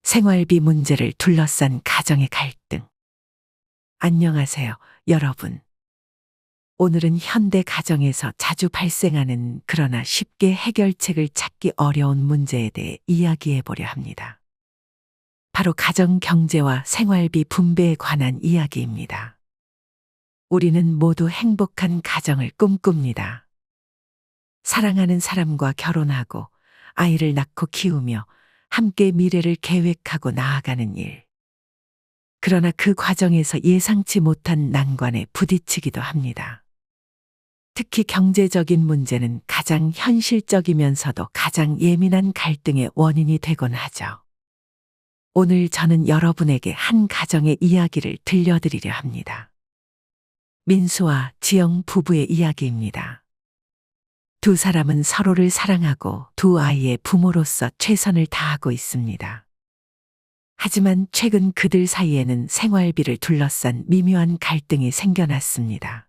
생활비 문제를 둘러싼 가정의 갈등. 안녕하세요, 여러분. 오늘은 현대 가정에서 자주 발생하는 그러나 쉽게 해결책을 찾기 어려운 문제에 대해 이야기해 보려 합니다. 바로 가정 경제와 생활비 분배에 관한 이야기입니다. 우리는 모두 행복한 가정을 꿈꿉니다. 사랑하는 사람과 결혼하고 아이를 낳고 키우며 함께 미래를 계획하고 나아가는 일. 그러나 그 과정에서 예상치 못한 난관에 부딪히기도 합니다. 특히 경제적인 문제는 가장 현실적이면서도 가장 예민한 갈등의 원인이 되곤 하죠. 오늘 저는 여러분에게 한 가정의 이야기를 들려드리려 합니다. 민수와 지영 부부의 이야기입니다. 두 사람은 서로를 사랑하고 두 아이의 부모로서 최선을 다하고 있습니다. 하지만 최근 그들 사이에는 생활비를 둘러싼 미묘한 갈등이 생겨났습니다.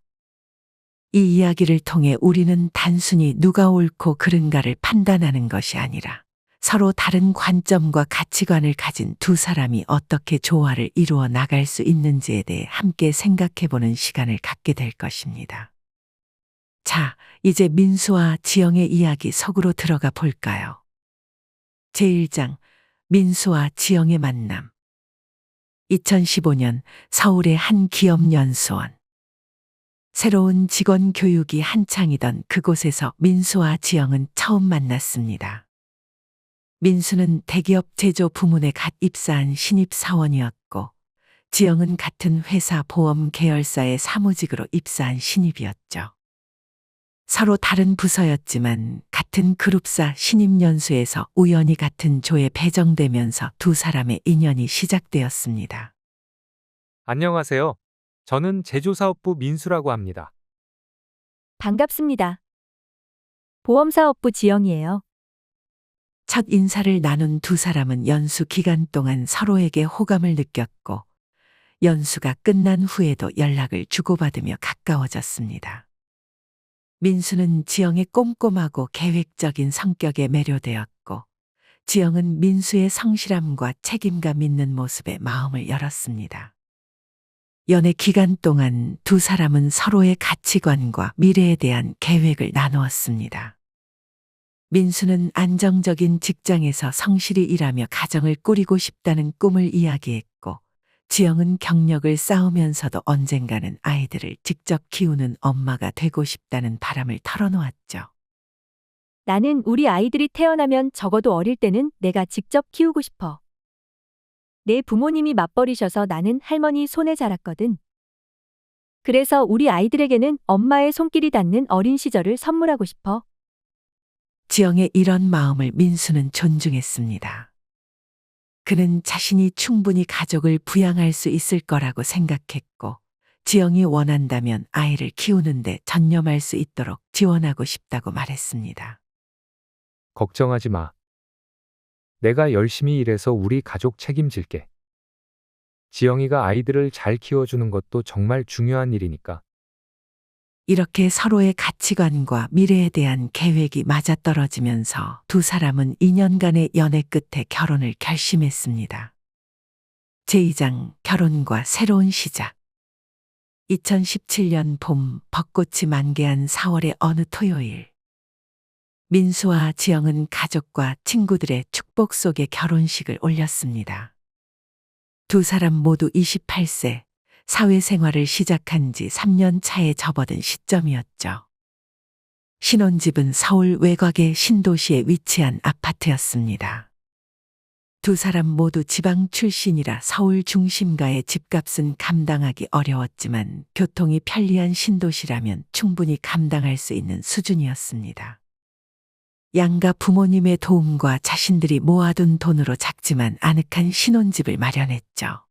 이 이야기를 통해 우리는 단순히 누가 옳고 그른가를 판단하는 것이 아니라 서로 다른 관점과 가치관을 가진 두 사람이 어떻게 조화를 이루어 나갈 수 있는지에 대해 함께 생각해보는 시간을 갖게 될 것입니다. 자, 이제 민수와 지영의 이야기 속으로 들어가 볼까요? 제1장, 민수와 지영의 만남. 2015년 서울의 한 기업 연수원. 새로운 직원 교육이 한창이던 그곳에서 민수와 지영은 처음 만났습니다. 민수는 대기업 제조 부문에 갓 입사한 신입 사원이었고, 지영은 같은 회사 보험 계열사의 사무직으로 입사한 신입이었죠. 서로 다른 부서였지만 같은 그룹사 신입연수에서 우연히 같은 조에 배정되면서 두 사람의 인연이 시작되었습니다. 안녕하세요. 저는 제조사업부 민수라고 합니다. 반갑습니다. 보험사업부 지영이에요. 첫 인사를 나눈 두 사람은 연수 기간 동안 서로에게 호감을 느꼈고, 연수가 끝난 후에도 연락을 주고받으며 가까워졌습니다. 민수는 지영의 꼼꼼하고 계획적인 성격에 매료되었고, 지영은 민수의 성실함과 책임감 있는 모습에 마음을 열었습니다. 연애 기간 동안 두 사람은 서로의 가치관과 미래에 대한 계획을 나누었습니다. 민수는 안정적인 직장에서 성실히 일하며 가정을 꾸리고 싶다는 꿈을 이야기했고, 지영은 경력을 쌓으면서도 언젠가는 아이들을 직접 키우는 엄마가 되고 싶다는 바람을 털어놓았죠. 나는 우리 아이들이 태어나면 적어도 어릴 때는 내가 직접 키우고 싶어. 내 부모님이 맞벌이셔서 나는 할머니 손에 자랐거든. 그래서 우리 아이들에게는 엄마의 손길이 닿는 어린 시절을 선물하고 싶어. 지영의 이런 마음을 민수는 존중했습니다. 그는 자신이 충분히 가족을 부양할 수 있을 거라고 생각했고, 지영이 원한다면 아이를 키우는데 전념할 수 있도록 지원하고 싶다고 말했습니다. 걱정하지 마. 내가 열심히 일해서 우리 가족 책임질게. 지영이가 아이들을 잘 키워주는 것도 정말 중요한 일이니까. 이렇게 서로의 가치관과 미래에 대한 계획이 맞아떨어지면서 두 사람은 2년간의 연애 끝에 결혼을 결심했습니다. 제2장 결혼과 새로운 시작. 2017년 봄 벚꽃이 만개한 4월의 어느 토요일. 민수와 지영은 가족과 친구들의 축복 속에 결혼식을 올렸습니다. 두 사람 모두 28세, 사회생활을 시작한 지 3년 차에 접어든 시점이었죠. 신혼집은 서울 외곽의 신도시에 위치한 아파트였습니다. 두 사람 모두 지방 출신이라 서울 중심가의 집값은 감당하기 어려웠지만 교통이 편리한 신도시라면 충분히 감당할 수 있는 수준이었습니다. 양가 부모님의 도움과 자신들이 모아둔 돈으로 작지만 아늑한 신혼집을 마련했죠.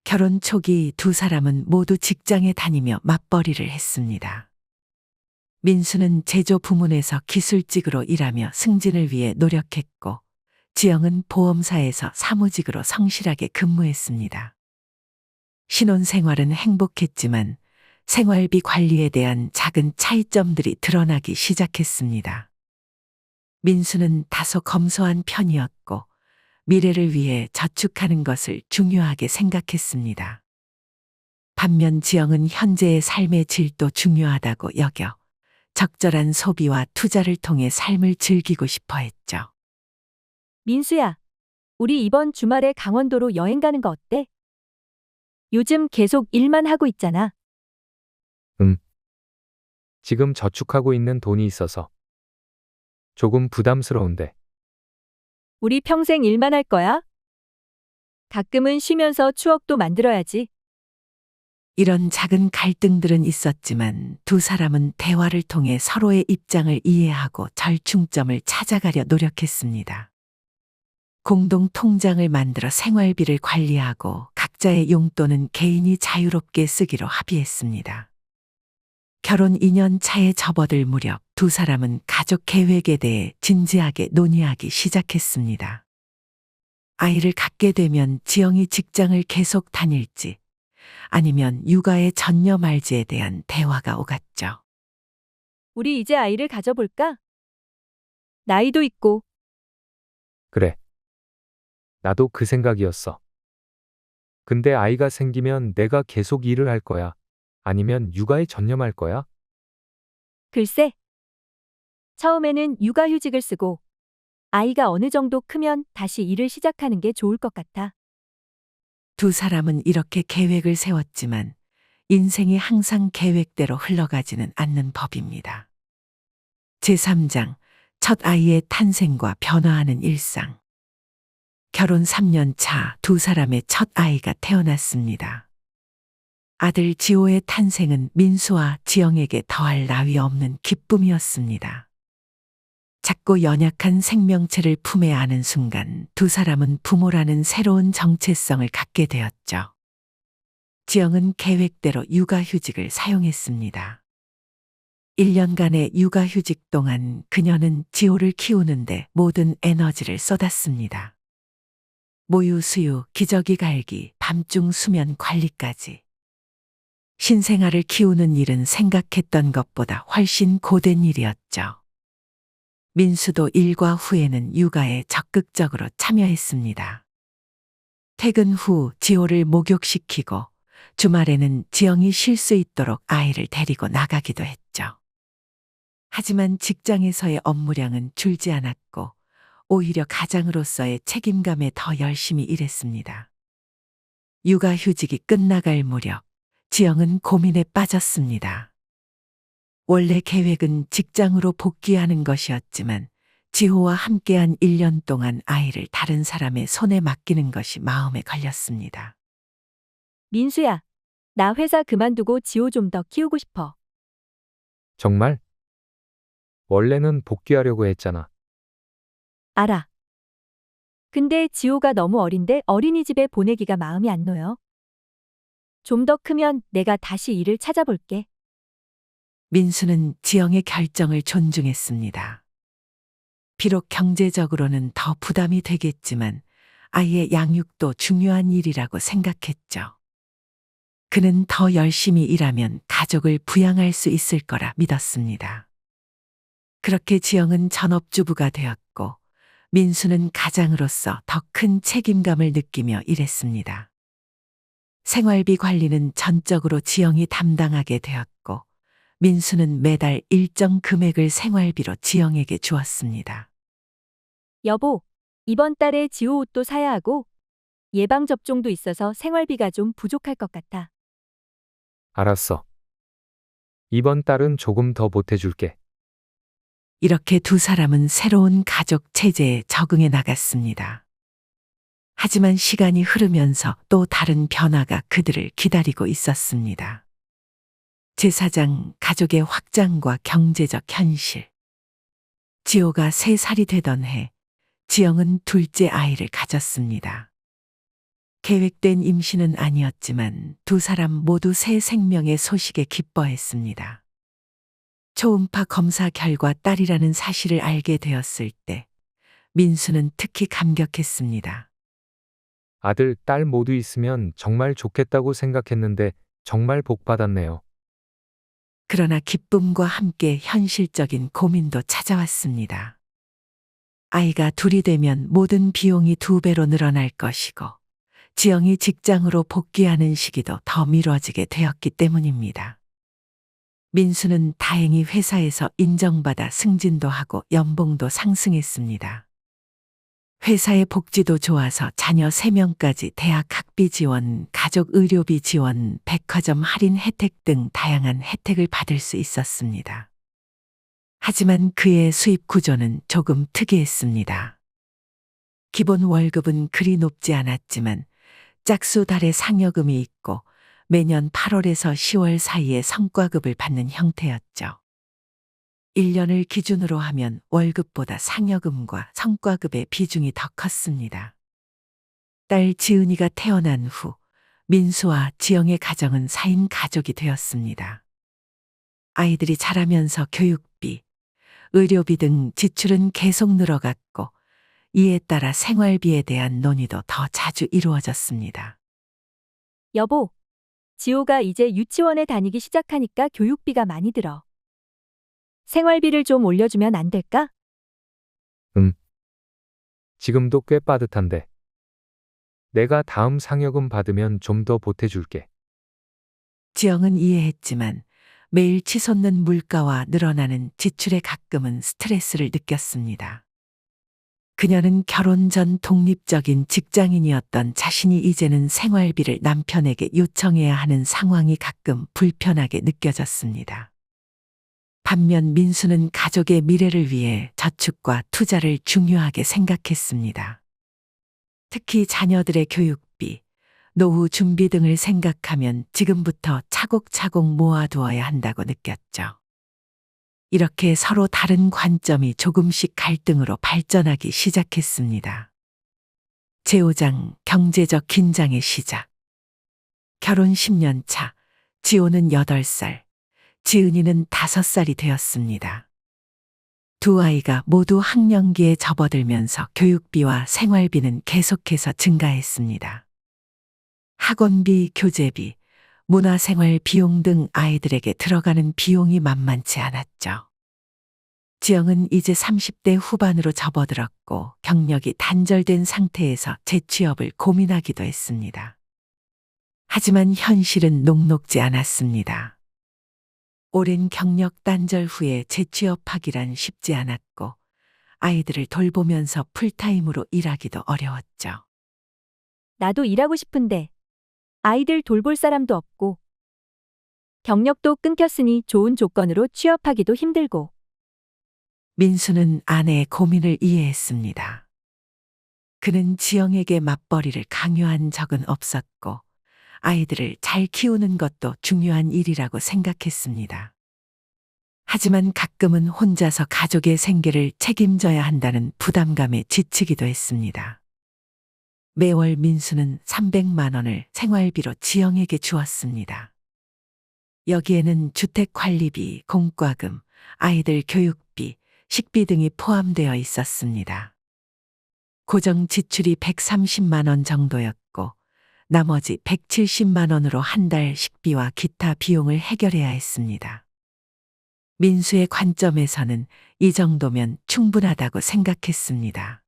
결혼 초기 두 사람은 모두 직장에 다니며 맞벌이를 했습니다. 민수는 제조 부문에서 기술직으로 일하며 승진을 위해 노력했고, 지영은 보험사에서 사무직으로 성실하게 근무했습니다. 신혼생활은 행복했지만 생활비 관리에 대한 작은 차이점들이 드러나기 시작했습니다. 민수는 다소 검소한 편이었고, 미래를 위해 저축하는 것을 중요하게 생각했습니다. 반면 지영은 현재의 삶의 질도 중요하다고 여겨 적절한 소비와 투자를 통해 삶을 즐기고 싶어 했죠. 민수야, 우리 이번 주말에 강원도로 여행 가는 거 어때? 요즘 계속 일만 하고 있잖아. 지금 저축하고 있는 돈이 있어서 조금 부담스러운데. 우리 평생 일만 할 거야? 가끔은 쉬면서 추억도 만들어야지. 이런 작은 갈등들은 있었지만 두 사람은 대화를 통해 서로의 입장을 이해하고 절충점을 찾아가려 노력했습니다. 공동 통장을 만들어 생활비를 관리하고 각자의 용돈은 개인이 자유롭게 쓰기로 합의했습니다. 결혼 2년 차에 접어들 무렵 두 사람은 가족 계획에 대해 진지하게 논의하기 시작했습니다. 아이를 갖게 되면 지영이 직장을 계속 다닐지 아니면 육아에 전념할지에 대한 대화가 오갔죠. 우리 이제 아이를 가져볼까? 나이도 있고. 그래. 나도 그 생각이었어. 근데 아이가 생기면 내가 계속 일을 할 거야? 아니면 육아에 전념할 거야? 글쎄. 처음에는 육아휴직을 쓰고 아이가 어느 정도 크면 다시 일을 시작하는 게 좋을 것 같아. 두 사람은 이렇게 계획을 세웠지만 인생이 항상 계획대로 흘러가지는 않는 법입니다. 제3장 첫 아이의 탄생과 변화하는 일상. 결혼 3년 차 두 사람의 첫 아이가 태어났습니다. 아들 지호의 탄생은 민수와 지영에게 더할 나위 없는 기쁨이었습니다. 작고 연약한 생명체를 품에 안은 순간 두 사람은 부모라는 새로운 정체성을 갖게 되었죠. 지영은 계획대로 육아휴직을 사용했습니다. 1년간의 육아휴직 동안 그녀는 지호를 키우는데 모든 에너지를 쏟았습니다. 모유 수유, 기저귀 갈기, 밤중 수면 관리까지. 신생아를 키우는 일은 생각했던 것보다 훨씬 고된 일이었죠. 민수도 일과 후에는 육아에 적극적으로 참여했습니다. 퇴근 후 지호를 목욕시키고 주말에는 지영이 쉴 수 있도록 아이를 데리고 나가기도 했죠. 하지만 직장에서의 업무량은 줄지 않았고 오히려 가장으로서의 책임감에 더 열심히 일했습니다. 육아휴직이 끝나갈 무렵 지영은 고민에 빠졌습니다. 원래 계획은 직장으로 복귀하는 것이었지만 지호와 함께한 1년 동안 아이를 다른 사람의 손에 맡기는 것이 마음에 걸렸습니다. 민수야, 나 회사 그만두고 지호 좀 더 키우고 싶어. 정말? 원래는 복귀하려고 했잖아. 알아. 근데 지호가 너무 어린데 어린이집에 보내기가 마음이 안 놓여. 좀 더 크면 내가 다시 일을 찾아볼게. 민수는 지영의 결정을 존중했습니다. 비록 경제적으로는 더 부담이 되겠지만 아이의 양육도 중요한 일이라고 생각했죠. 그는 더 열심히 일하면 가족을 부양할 수 있을 거라 믿었습니다. 그렇게 지영은 전업주부가 되었고 민수는 가장으로서 더 큰 책임감을 느끼며 일했습니다. 생활비 관리는 전적으로 지영이 담당하게 되었고 민수는 매달 일정 금액을 생활비로 지영에게 주었습니다. 여보, 이번 달에 지호 옷도 사야 하고 예방접종도 있어서 생활비가 좀 부족할 것 같아. 알았어. 이번 달은 조금 더 보태줄게. 이렇게 두 사람은 새로운 가족 체제에 적응해 나갔습니다. 하지만 시간이 흐르면서 또 다른 변화가 그들을 기다리고 있었습니다. 제4장 가족의 확장과 경제적 현실. 지호가 3살이 되던 해, 지영은 둘째 아이를 가졌습니다. 계획된 임신은 아니었지만 두 사람 모두 새 생명의 소식에 기뻐했습니다. 초음파 검사 결과 딸이라는 사실을 알게 되었을 때 민수는 특히 감격했습니다. 아들, 딸 모두 있으면 정말 좋겠다고 생각했는데 정말 복 받았네요. 그러나 기쁨과 함께 현실적인 고민도 찾아왔습니다. 아이가 둘이 되면 모든 비용이 2배로 늘어날 것이고 지영이 직장으로 복귀하는 시기도 더 미뤄지게 되었기 때문입니다. 민수는 다행히 회사에서 인정받아 승진도 하고 연봉도 상승했습니다. 회사의 복지도 좋아서 자녀 3명까지 대학 학비 지원, 가족 의료비 지원, 백화점 할인 혜택 등 다양한 혜택을 받을 수 있었습니다. 하지만 그의 수입 구조는 조금 특이했습니다. 기본 월급은 그리 높지 않았지만 짝수 달에 상여금이 있고 매년 8월에서 10월 사이에 성과급을 받는 형태였죠. 1년을 기준으로 하면 월급보다 상여금과 성과급의 비중이 더 컸습니다. 딸 지은이가 태어난 후 민수와 지영의 가정은 4인 가족이 되었습니다. 아이들이 자라면서 교육비, 의료비 등 지출은 계속 늘어갔고 이에 따라 생활비에 대한 논의도 더 자주 이루어졌습니다. 여보, 지호가 이제 유치원에 다니기 시작하니까 교육비가 많이 들어. 생활비를 좀 올려주면 안 될까? 지금도 꽤 빠듯한데. 내가 다음 상여금 받으면 좀 더 보태줄게. 지영은 이해했지만 매일 치솟는 물가와 늘어나는 지출에 가끔은 스트레스를 느꼈습니다. 그녀는 결혼 전 독립적인 직장인이었던 자신이 이제는 생활비를 남편에게 요청해야 하는 상황이 가끔 불편하게 느껴졌습니다. 반면 민수는 가족의 미래를 위해 저축과 투자를 중요하게 생각했습니다. 특히 자녀들의 교육비, 노후 준비 등을 생각하면 지금부터 차곡차곡 모아두어야 한다고 느꼈죠. 이렇게 서로 다른 관점이 조금씩 갈등으로 발전하기 시작했습니다. 제5장 경제적 긴장의 시작. 결혼 10년 차, 지호는 8살, 지은이는 5살이 되었습니다. 두 아이가 모두 학령기에 접어들면서 교육비와 생활비는 계속해서 증가했습니다. 학원비, 교재비, 문화생활 비용 등 아이들에게 들어가는 비용이 만만치 않았죠. 지영은 이제 30대 후반으로 접어들었고 경력이 단절된 상태에서 재취업을 고민하기도 했습니다. 하지만 현실은 녹록지 않았습니다. 오랜 경력 단절 후에 재취업하기란 쉽지 않았고 아이들을 돌보면서 풀타임으로 일하기도 어려웠죠. 나도 일하고 싶은데 아이들 돌볼 사람도 없고 경력도 끊겼으니 좋은 조건으로 취업하기도 힘들고. 민수는 아내의 고민을 이해했습니다. 그는 지영에게 맞벌이를 강요한 적은 없었고 아이들을 잘 키우는 것도 중요한 일이라고 생각했습니다. 하지만 가끔은 혼자서 가족의 생계를 책임져야 한다는 부담감에 지치기도 했습니다. 매월 민수는 300만 원을 생활비로 지영에게 주었습니다. 여기에는 주택관리비, 공과금, 아이들 교육비, 식비 등이 포함되어 있었습니다. 고정 지출이 130만 원 정도였고 나머지 170만 원으로 한 달 식비와 기타 비용을 해결해야 했습니다. 민수의 관점에서는 이 정도면 충분하다고 생각했습니다.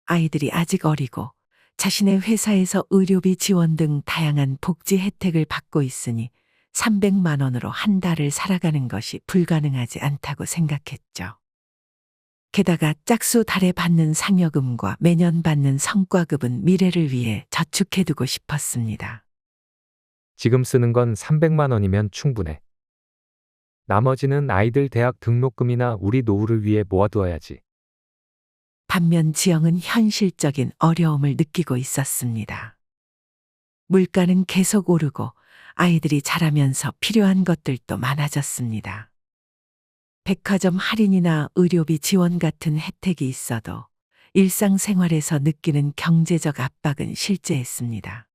아이들이 아직 어리고 자신의 회사에서 의료비 지원 등 다양한 복지 혜택을 받고 있으니 300만 원으로 한 달을 살아가는 것이 불가능하지 않다고 생각했죠. 게다가 짝수 달에 받는 상여금과 매년 받는 성과급은 미래를 위해 저축해두고 싶었습니다. 지금 쓰는 건 300만 원이면 충분해. 나머지는 아이들 대학 등록금이나 우리 노후를 위해 모아두어야지. 반면 지영은 현실적인 어려움을 느끼고 있었습니다. 물가는 계속 오르고 아이들이 자라면서 필요한 것들도 많아졌습니다. 백화점 할인이나 의료비 지원 같은 혜택이 있어도 일상생활에서 느끼는 경제적 압박은 실제했습니다.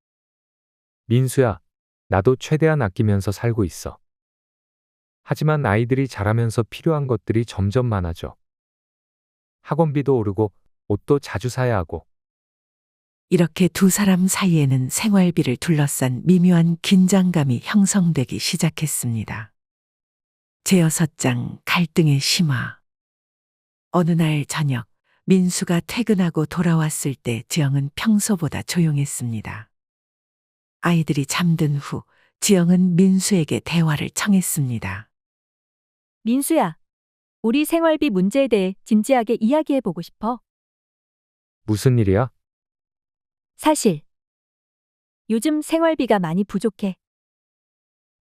민수야, 나도 최대한 아끼면서 살고 있어. 하지만 아이들이 자라면서 필요한 것들이 점점 많아져. 학원비도 오르고 옷도 자주 사야 하고. 이렇게 두 사람 사이에는 생활비를 둘러싼 미묘한 긴장감이 형성되기 시작했습니다. 제6장 갈등의 심화. 어느 날 저녁, 민수가 퇴근하고 돌아왔을 때 지영은 평소보다 조용했습니다. 아이들이 잠든 후 지영은 민수에게 대화를 청했습니다. 민수야, 우리 생활비 문제에 대해 진지하게 이야기해보고 싶어. 무슨 일이야? 사실, 요즘 생활비가 많이 부족해.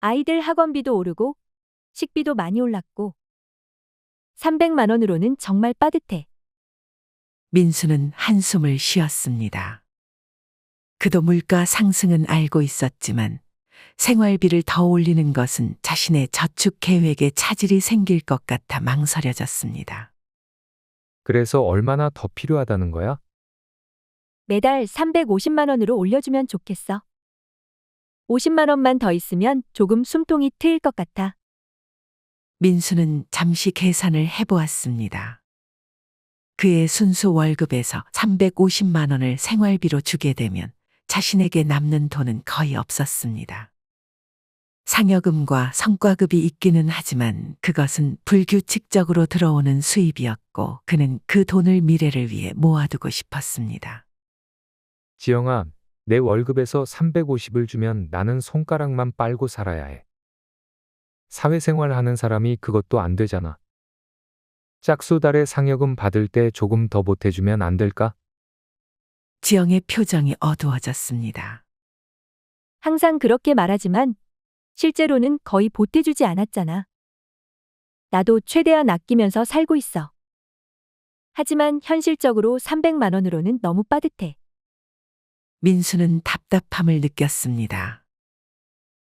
아이들 학원비도 오르고, 식비도 많이 올랐고, 300만 원으로는 정말 빠듯해. 민수는 한숨을 쉬었습니다. 그도 물가 상승은 알고 있었지만 생활비를 더 올리는 것은 자신의 저축 계획에 차질이 생길 것 같아 망설여졌습니다. 그래서 얼마나 더 필요하다는 거야? 매달 350만 원으로 올려주면 좋겠어. 50만 원만 더 있으면 조금 숨통이 트일 것 같아. 민수는 잠시 계산을 해보았습니다. 그의 순수 월급에서 350만 원을 생활비로 주게 되면 자신에게 남는 돈은 거의 없었습니다. 상여금과 성과급이 있기는 하지만 그것은 불규칙적으로 들어오는 수입이었고 그는 그 돈을 미래를 위해 모아두고 싶었습니다. 지영아, 내 월급에서 350을 주면 나는 손가락만 빨고 살아야 해. 사회생활 하는 사람이 그것도 안 되잖아. 짝수달에 상여금 받을 때 조금 더 보태주면 안 될까? 지영의 표정이 어두워졌습니다. 항상 그렇게 말하지만 실제로는 거의 보태주지 않았잖아. 나도 최대한 아끼면서 살고 있어. 하지만 현실적으로 300만 원으로는 너무 빠듯해. 민수는 답답함을 느꼈습니다.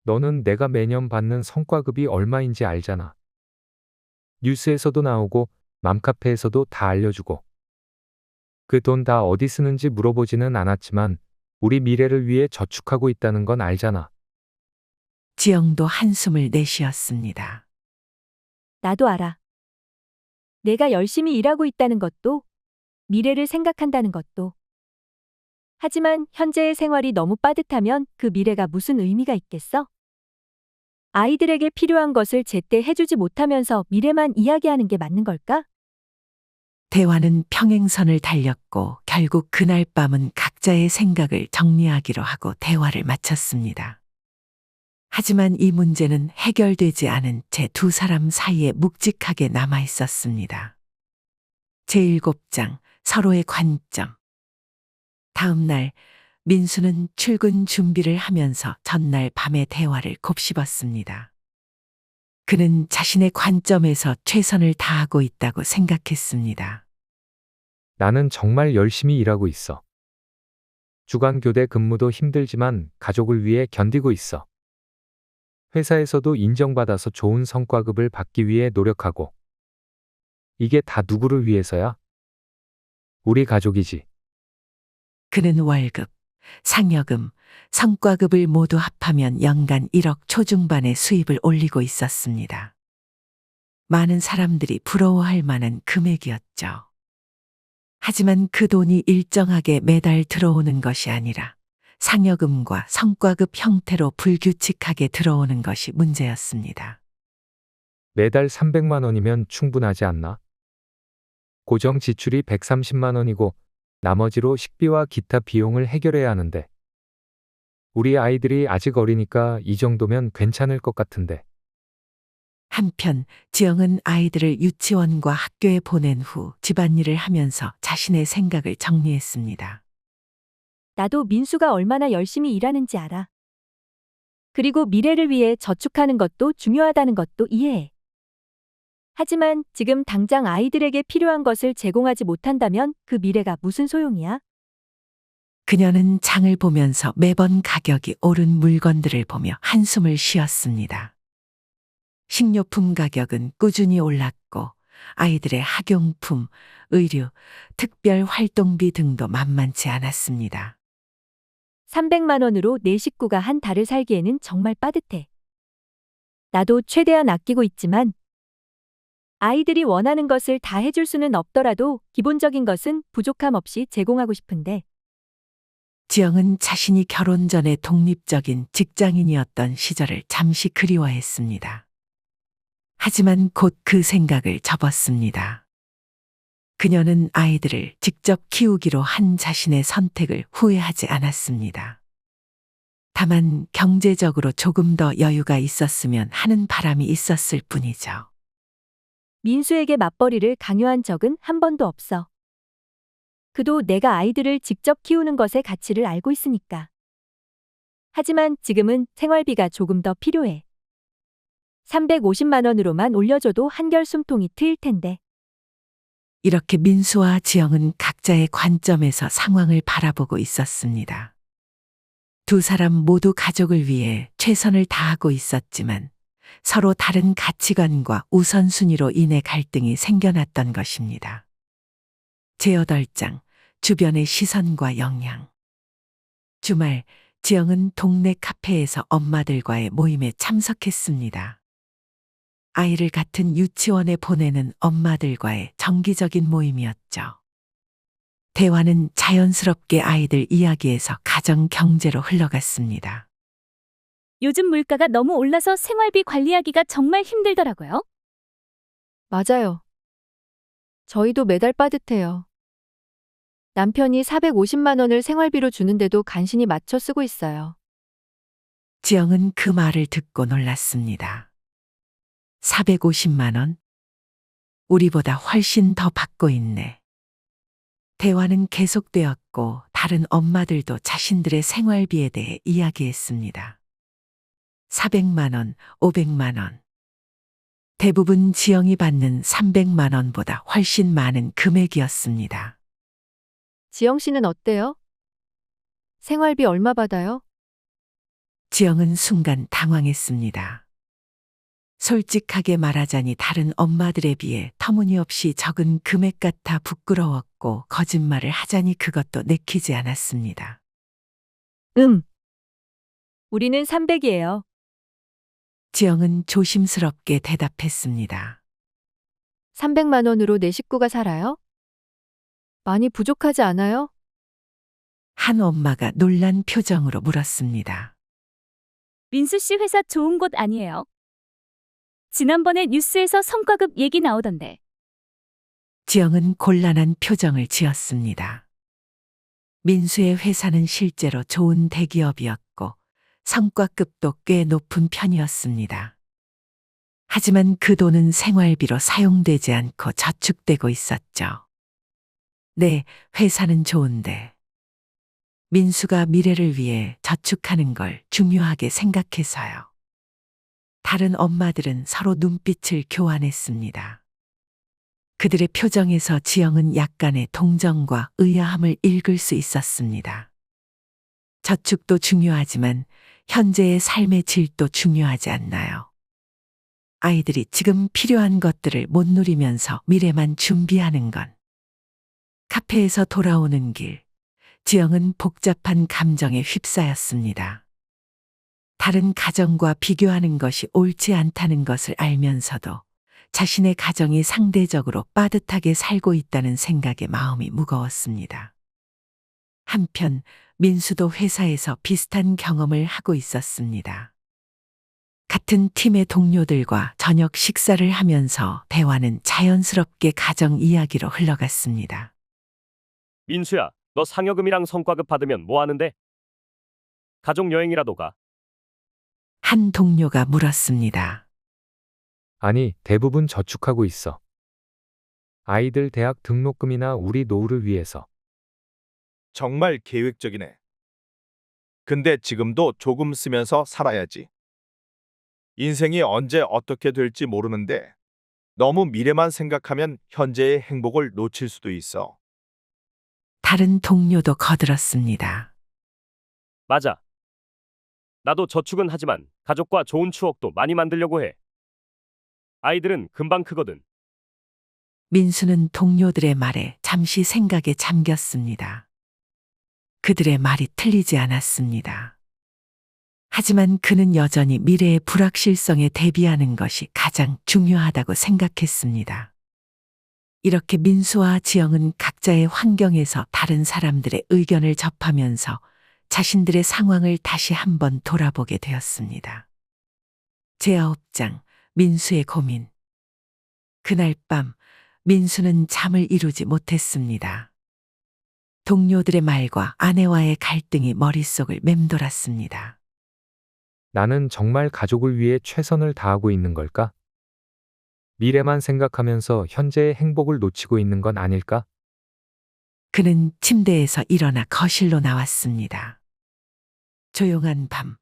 너는 내가 매년 받는 성과급이 얼마인지 알잖아. 뉴스에서도 나오고 맘카페에서도 다 알려주고. 그 돈 다 어디 쓰는지 물어보지는 않았지만 우리 미래를 위해 저축하고 있다는 건 알잖아. 지영도 한숨을 내쉬었습니다. 나도 알아. 내가 열심히 일하고 있다는 것도, 미래를 생각한다는 것도. 하지만 현재의 생활이 너무 빠듯하면 그 미래가 무슨 의미가 있겠어? 아이들에게 필요한 것을 제때 해주지 못하면서 미래만 이야기하는 게 맞는 걸까? 대화는 평행선을 달렸고 결국 그날 밤은 각자의 생각을 정리하기로 하고 대화를 마쳤습니다. 하지만 이 문제는 해결되지 않은 채 두 사람 사이에 묵직하게 남아 있었습니다. 제7장 서로의 관점. 다음 날 민수는 출근 준비를 하면서 전날 밤의 대화를 곱씹었습니다. 그는 자신의 관점에서 최선을 다하고 있다고 생각했습니다. 나는 정말 열심히 일하고 있어. 주간 교대 근무도 힘들지만 가족을 위해 견디고 있어. 회사에서도 인정받아서 좋은 성과급을 받기 위해 노력하고. 이게 다 누구를 위해서야? 우리 가족이지. 그는 월급, 상여금, 성과급을 모두 합하면 연간 1억 초중반의 수입을 올리고 있었습니다. 많은 사람들이 부러워할 만한 금액이었죠. 하지만 그 돈이 일정하게 매달 들어오는 것이 아니라 상여금과 성과급 형태로 불규칙하게 들어오는 것이 문제였습니다. 매달 300만 원이면 충분하지 않나? 고정 지출이 130만 원이고 나머지로 식비와 기타 비용을 해결해야 하는데. 우리 아이들이 아직 어리니까 이 정도면 괜찮을 것 같은데. 한편 지영은 아이들을 유치원과 학교에 보낸 후 집안일을 하면서 자신의 생각을 정리했습니다. 나도 민수가 얼마나 열심히 일하는지 알아. 그리고 미래를 위해 저축하는 것도 중요하다는 것도 이해해. 하지만 지금 당장 아이들에게 필요한 것을 제공하지 못한다면 그 미래가 무슨 소용이야? 그녀는 장을 보면서 매번 가격이 오른 물건들을 보며 한숨을 쉬었습니다. 식료품 가격은 꾸준히 올랐고 아이들의 학용품, 의류, 특별 활동비 등도 만만치 않았습니다. 300만 원으로 내 식구가 한 달을 살기에는 정말 빠듯해. 나도 최대한 아끼고 있지만 아이들이 원하는 것을 다 해줄 수는 없더라도 기본적인 것은 부족함 없이 제공하고 싶은데. 지영은 자신이 결혼 전에 독립적인 직장인이었던 시절을 잠시 그리워했습니다. 하지만 곧 그 생각을 접었습니다. 그녀는 아이들을 직접 키우기로 한 자신의 선택을 후회하지 않았습니다. 다만 경제적으로 조금 더 여유가 있었으면 하는 바람이 있었을 뿐이죠. 민수에게 맞벌이를 강요한 적은 한 번도 없어. 그도 내가 아이들을 직접 키우는 것의 가치를 알고 있으니까. 하지만 지금은 생활비가 조금 더 필요해. 350만 원으로만 올려줘도 한결 숨통이 트일 텐데. 이렇게 민수와 지영은 각자의 관점에서 상황을 바라보고 있었습니다. 두 사람 모두 가족을 위해 최선을 다하고 있었지만 서로 다른 가치관과 우선순위로 인해 갈등이 생겨났던 것입니다. 제8장 주변의 시선과 영향. 주말 지영은 동네 카페에서 엄마들과의 모임에 참석했습니다. 아이를 같은 유치원에 보내는 엄마들과의 정기적인 모임이었죠. 대화는 자연스럽게 아이들 이야기에서 가정 경제로 흘러갔습니다. 요즘 물가가 너무 올라서 생활비 관리하기가 정말 힘들더라고요. 맞아요. 저희도 매달 빠듯해요. 남편이 450만 원을 생활비로 주는데도 간신히 맞춰 쓰고 있어요. 지영은 그 말을 듣고 놀랐습니다. 450만 원? 우리보다 훨씬 더 받고 있네. 대화는 계속되었고 다른 엄마들도 자신들의 생활비에 대해 이야기했습니다. 400만 원, 500만 원. 대부분 지영이 받는 300만 원보다 훨씬 많은 금액이었습니다. 지영 씨는 어때요? 생활비 얼마 받아요? 지영은 순간 당황했습니다. 솔직하게 말하자니 다른 엄마들에 비해 터무니없이 적은 금액 같아 부끄러웠고 거짓말을 하자니 그것도 내키지 않았습니다. 우리는 300이에요. 지영은 조심스럽게 대답했습니다. 300만 원으로 내 식구가 살아요? 많이 부족하지 않아요? 한 엄마가 놀란 표정으로 물었습니다. 민수 씨 회사 좋은 곳 아니에요? 지난번에 뉴스에서 성과급 얘기 나오던데. 지영은 곤란한 표정을 지었습니다. 민수의 회사는 실제로 좋은 대기업이었고 성과급도 꽤 높은 편이었습니다. 하지만 그 돈은 생활비로 사용되지 않고 저축되고 있었죠. 네, 회사는 좋은데 민수가 미래를 위해 저축하는 걸 중요하게 생각해서요. 다른 엄마들은 서로 눈빛을 교환했습니다. 그들의 표정에서 지영은 약간의 동정과 의아함을 읽을 수 있었습니다. 저축도 중요하지만 현재의 삶의 질도 중요하지 않나요? 아이들이 지금 필요한 것들을 못 누리면서 미래만 준비하는 건. 카페에서 돌아오는 길, 지영은 복잡한 감정에 휩싸였습니다. 다른 가정과 비교하는 것이 옳지 않다는 것을 알면서도 자신의 가정이 상대적으로 빠듯하게 살고 있다는 생각에 마음이 무거웠습니다. 한편 민수도 회사에서 비슷한 경험을 하고 있었습니다. 같은 팀의 동료들과 저녁 식사를 하면서 대화는 자연스럽게 가정 이야기로 흘러갔습니다. 민수야, 너 상여금이랑 성과급 받으면 뭐 하는데? 가족 여행이라도 가. 한 동료가 물었습니다. 아니, 대부분 저축하고 있어. 아이들 대학 등록금이나 우리 노후를 위해서. 정말 계획적이네. 근데 지금도 조금 쓰면서 살아야지. 인생이 언제 어떻게 될지 모르는데 너무 미래만 생각하면 현재의 행복을 놓칠 수도 있어. 다른 동료도 거들었습니다. 맞아. 나도 저축은 하지만 가족과 좋은 추억도 많이 만들려고 해. 아이들은 금방 크거든. 민수는 동료들의 말에 잠시 생각에 잠겼습니다. 그들의 말이 틀리지 않았습니다. 하지만 그는 여전히 미래의 불확실성에 대비하는 것이 가장 중요하다고 생각했습니다. 이렇게 민수와 지영은 각자의 환경에서 다른 사람들의 의견을 접하면서 자신들의 상황을 다시 한번 돌아보게 되었습니다. 제9장 민수의 고민. 그날 밤 민수는 잠을 이루지 못했습니다. 동료들의 말과 아내와의 갈등이 머릿속을 맴돌았습니다. 나는 정말 가족을 위해 최선을 다하고 있는 걸까? 미래만 생각하면서 현재의 행복을 놓치고 있는 건 아닐까? 그는 침대에서 일어나 거실로 나왔습니다. 조용한 밤,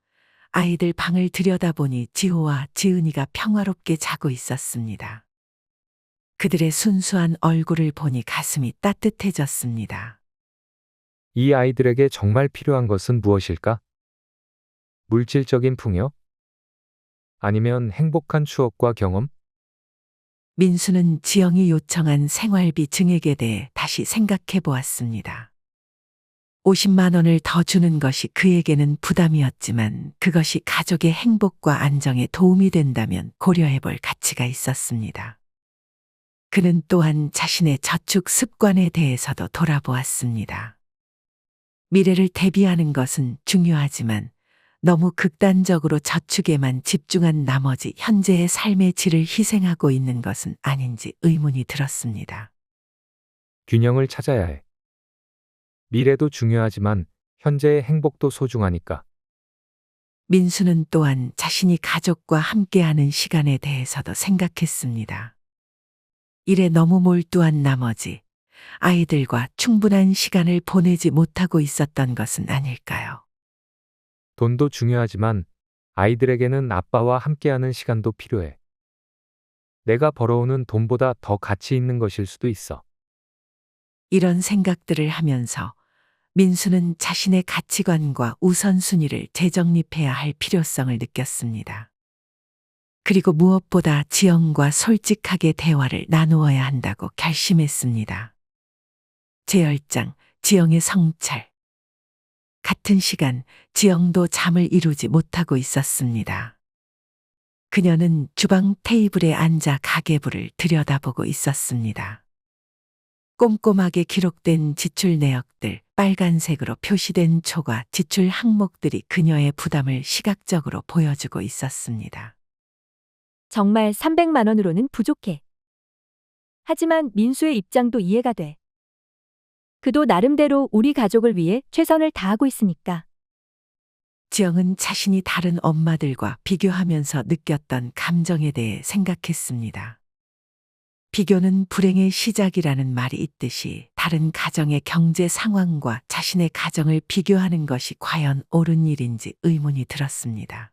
아이들 방을 들여다보니 지호와 지은이가 평화롭게 자고 있었습니다. 그들의 순수한 얼굴을 보니 가슴이 따뜻해졌습니다. 이 아이들에게 정말 필요한 것은 무엇일까? 물질적인 풍요? 아니면 행복한 추억과 경험? 민수는 지영이 요청한 생활비 증액에 대해 다시 생각해 보았습니다. 50만 원을 더 주는 것이 그에게는 부담이었지만 그것이 가족의 행복과 안정에 도움이 된다면 고려해 볼 가치가 있었습니다. 그는 또한 자신의 저축 습관에 대해서도 돌아보았습니다. 미래를 대비하는 것은 중요하지만 너무 극단적으로 저축에만 집중한 나머지 현재의 삶의 질을 희생하고 있는 것은 아닌지 의문이 들었습니다. 균형을 찾아야 해. 미래도 중요하지만 현재의 행복도 소중하니까. 민수는 또한 자신이 가족과 함께하는 시간에 대해서도 생각했습니다. 일에 너무 몰두한 나머지 아이들과 충분한 시간을 보내지 못하고 있었던 것은 아닐까요? 돈도 중요하지만 아이들에게는 아빠와 함께하는 시간도 필요해. 내가 벌어오는 돈보다 더 가치 있는 것일 수도 있어. 이런 생각들을 하면서 민수는 자신의 가치관과 우선순위를 재정립해야 할 필요성을 느꼈습니다. 그리고 무엇보다 지영과 솔직하게 대화를 나누어야 한다고 결심했습니다. 재열장, 지영의 성찰. 같은 시간 지영도 잠을 이루지 못하고 있었습니다. 그녀는 주방 테이블에 앉아 가계부를 들여다보고 있었습니다. 꼼꼼하게 기록된 지출 내역들, 빨간색으로 표시된 초과 지출 항목들이 그녀의 부담을 시각적으로 보여주고 있었습니다. 정말 300만 원으로는 부족해. 하지만 민수의 입장도 이해가 돼. 그도 나름대로 우리 가족을 위해 최선을 다하고 있으니까. 지영은 자신이 다른 엄마들과 비교하면서 느꼈던 감정에 대해 생각했습니다. 비교는 불행의 시작이라는 말이 있듯이 다른 가정의 경제 상황과 자신의 가정을 비교하는 것이 과연 옳은 일인지 의문이 들었습니다.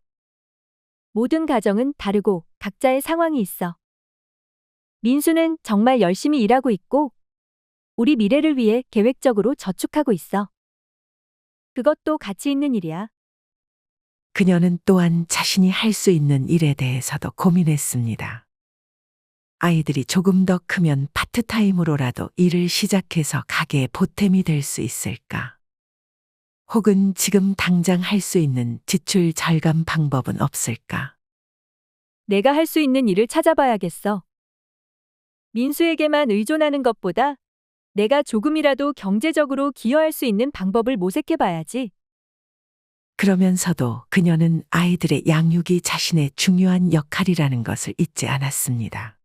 모든 가정은 다르고 각자의 상황이 있어. 민수는 정말 열심히 일하고 있고 우리 미래를 위해 계획적으로 저축하고 있어. 그것도 가치 있는 일이야. 그녀는 또한 자신이 할 수 있는 일에 대해서도 고민했습니다. 아이들이 조금 더 크면 파트타임으로라도 일을 시작해서 가게에 보탬이 될 수 있을까? 혹은 지금 당장 할 수 있는 지출 절감 방법은 없을까? 내가 할 수 있는 일을 찾아봐야겠어. 민수에게만 의존하는 것보다 내가 조금이라도 경제적으로 기여할 수 있는 방법을 모색해봐야지. 그러면서도 그녀는 아이들의 양육이 자신의 중요한 역할이라는 것을 잊지 않았습니다.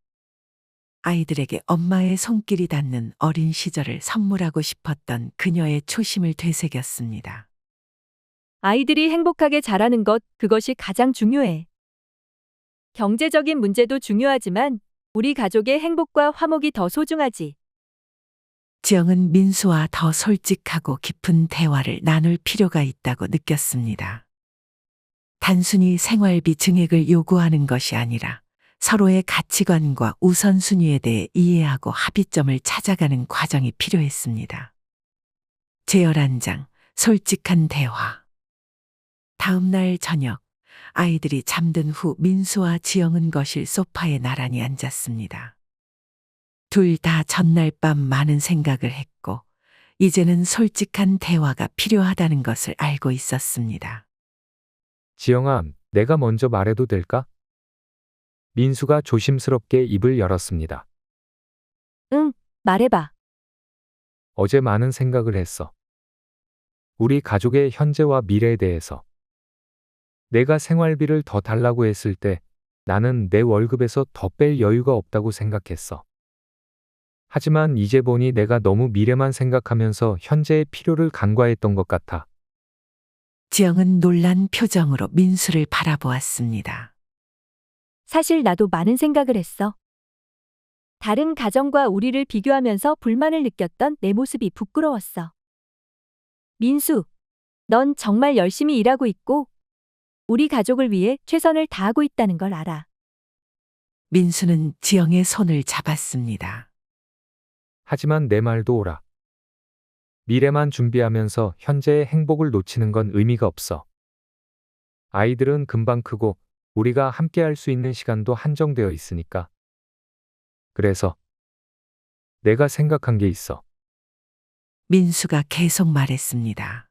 아이들에게 엄마의 손길이 닿는 어린 시절을 선물하고 싶었던 그녀의 초심을 되새겼습니다. 아이들이 행복하게 자라는 것, 그것이 가장 중요해. 경제적인 문제도 중요하지만 우리 가족의 행복과 화목이 더 소중하지. 지영은 민수와 더 솔직하고 깊은 대화를 나눌 필요가 있다고 느꼈습니다. 단순히 생활비 증액을 요구하는 것이 아니라 서로의 가치관과 우선순위에 대해 이해하고 합의점을 찾아가는 과정이 필요했습니다. 재열한 장, 솔직한 대화. 다음 날 저녁, 아이들이 잠든 후 민수와 지영은 거실 소파에 나란히 앉았습니다. 둘 다 전날 밤 많은 생각을 했고, 이제는 솔직한 대화가 필요하다는 것을 알고 있었습니다. 지영아, 내가 먼저 말해도 될까? 민수가 조심스럽게 입을 열었습니다. 응, 말해봐. 어제 많은 생각을 했어. 우리 가족의 현재와 미래에 대해서. 내가 생활비를 더 달라고 했을 때 나는 내 월급에서 더 뺄 여유가 없다고 생각했어. 하지만 이제 보니 내가 너무 미래만 생각하면서 현재의 필요를 간과했던 것 같아. 지영은 놀란 표정으로 민수를 바라보았습니다. 사실 나도 많은 생각을 했어. 다른 가정과 우리를 비교하면서 불만을 느꼈던 내 모습이 부끄러웠어. 민수, 넌 정말 열심히 일하고 있고 우리 가족을 위해 최선을 다하고 있다는 걸 알아. 민수는 지영의 손을 잡았습니다. 하지만 내 말도 옳아. 미래만 준비하면서 현재의 행복을 놓치는 건 의미가 없어. 아이들은 금방 크고 우리가 함께 할 수 있는 시간도 한정되어 있으니까. 그래서 내가 생각한 게 있어. 민수가 계속 말했습니다.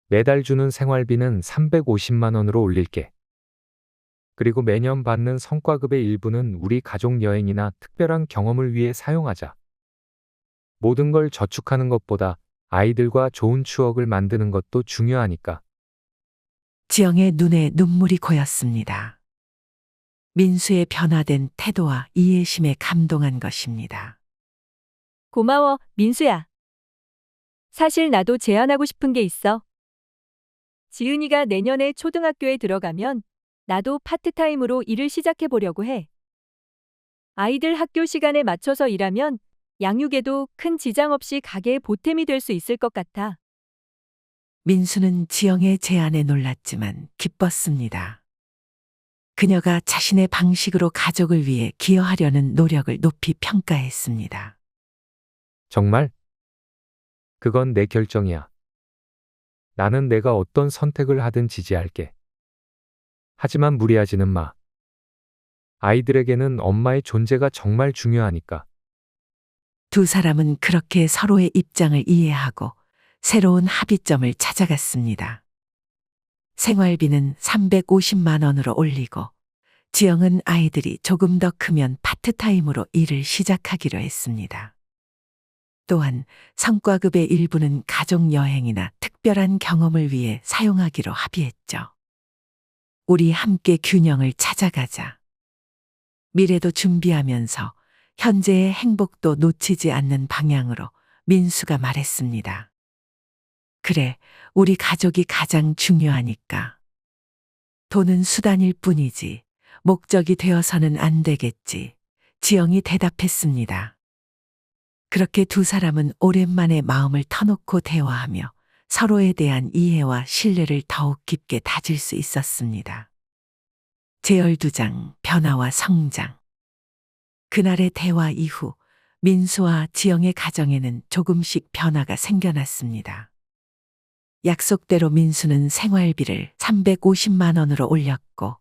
매달 주는 생활비는 350만 원으로 올릴게. 그리고 매년 받는 성과급의 일부는 우리 가족 여행이나 특별한 경험을 위해 사용하자. 모든 걸 저축하는 것보다 아이들과 좋은 추억을 만드는 것도 중요하니까. 지영의 눈에 눈물이 고였습니다. 민수의 변화된 태도와 이해심에 감동한 것입니다. 고마워, 민수야. 사실 나도 제안하고 싶은 게 있어. 지은이가 내년에 초등학교에 들어가면 나도 파트타임으로 일을 시작해 보려고 해. 아이들 학교 시간에 맞춰서 일하면 양육에도 큰 지장 없이 가게에 보탬이 될 수 있을 것 같아. 민수는 지영의 제안에 놀랐지만 기뻤습니다. 그녀가 자신의 방식으로 가족을 위해 기여하려는 노력을 높이 평가했습니다. 정말? 그건 내 결정이야. 나는 내가 어떤 선택을 하든 지지할게. 하지만 무리하지는 마. 아이들에게는 엄마의 존재가 정말 중요하니까. 두 사람은 그렇게 서로의 입장을 이해하고 새로운 합의점을 찾아갔습니다. 생활비는 350만 원으로 올리고 지영은 아이들이 조금 더 크면 파트타임으로 일을 시작하기로 했습니다. 또한 성과급의 일부는 가족 여행이나 특별한 경험을 위해 사용하기로 합의했죠. 우리 함께 균형을 찾아가자. 미래도 준비하면서 현재의 행복도 놓치지 않는 방향으로 민수가 말했습니다. 그래, 우리 가족이 가장 중요하니까. 돈은 수단일 뿐이지 목적이 되어서는 안 되겠지. 지영이 대답했습니다. 그렇게 두 사람은 오랜만에 마음을 터놓고 대화하며 서로에 대한 이해와 신뢰를 더욱 깊게 다질 수 있었습니다. 제12장 변화와 성장. 그날의 대화 이후 민수와 지영의 가정에는 조금씩 변화가 생겨났습니다. 약속대로 민수는 생활비를 350만 원으로 올렸고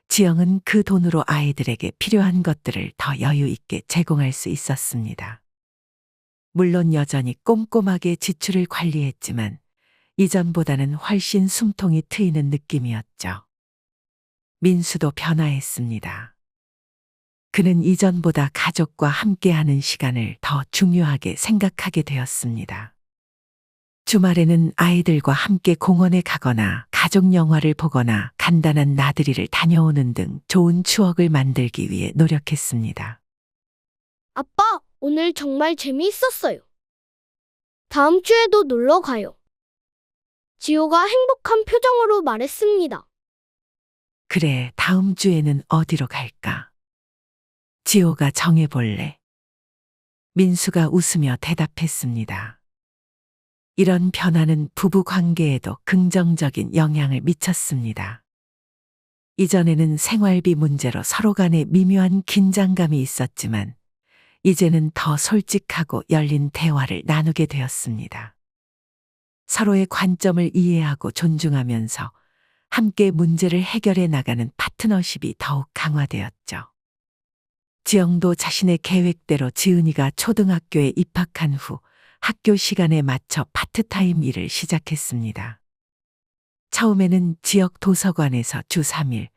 지영은 그 돈으로 아이들에게 필요한 것들을 더 여유 있게 제공할 수 있었습니다. 물론 여전히 꼼꼼하게 지출을 관리했지만 이전보다는 훨씬 숨통이 트이는 느낌이었죠. 민수도 변화했습니다. 그는 이전보다 가족과 함께하는 시간을 더 중요하게 생각하게 되었습니다. 주말에는 아이들과 함께 공원에 가거나 가족 영화를 보거나 간단한 나들이를 다녀오는 등 좋은 추억을 만들기 위해 노력했습니다. 아빠, 오늘 정말 재미있었어요. 다음 주에도 놀러 가요. 지호가 행복한 표정으로 말했습니다. 그래, 다음 주에는 어디로 갈까? 지호가 정해볼래. 민수가 웃으며 대답했습니다. 이런 변화는 부부 관계에도 긍정적인 영향을 미쳤습니다. 이전에는 생활비 문제로 서로 간에 미묘한 긴장감이 있었지만 이제는 더 솔직하고 열린 대화를 나누게 되었습니다. 서로의 관점을 이해하고 존중하면서 함께 문제를 해결해 나가는 파트너십이 더욱 강화되었죠. 지영도 자신의 계획대로 지은이가 초등학교에 입학한 후 학교 시간에 맞춰 파트타임 일을 시작했습니다. 처음에는 지역 도서관에서 주 3일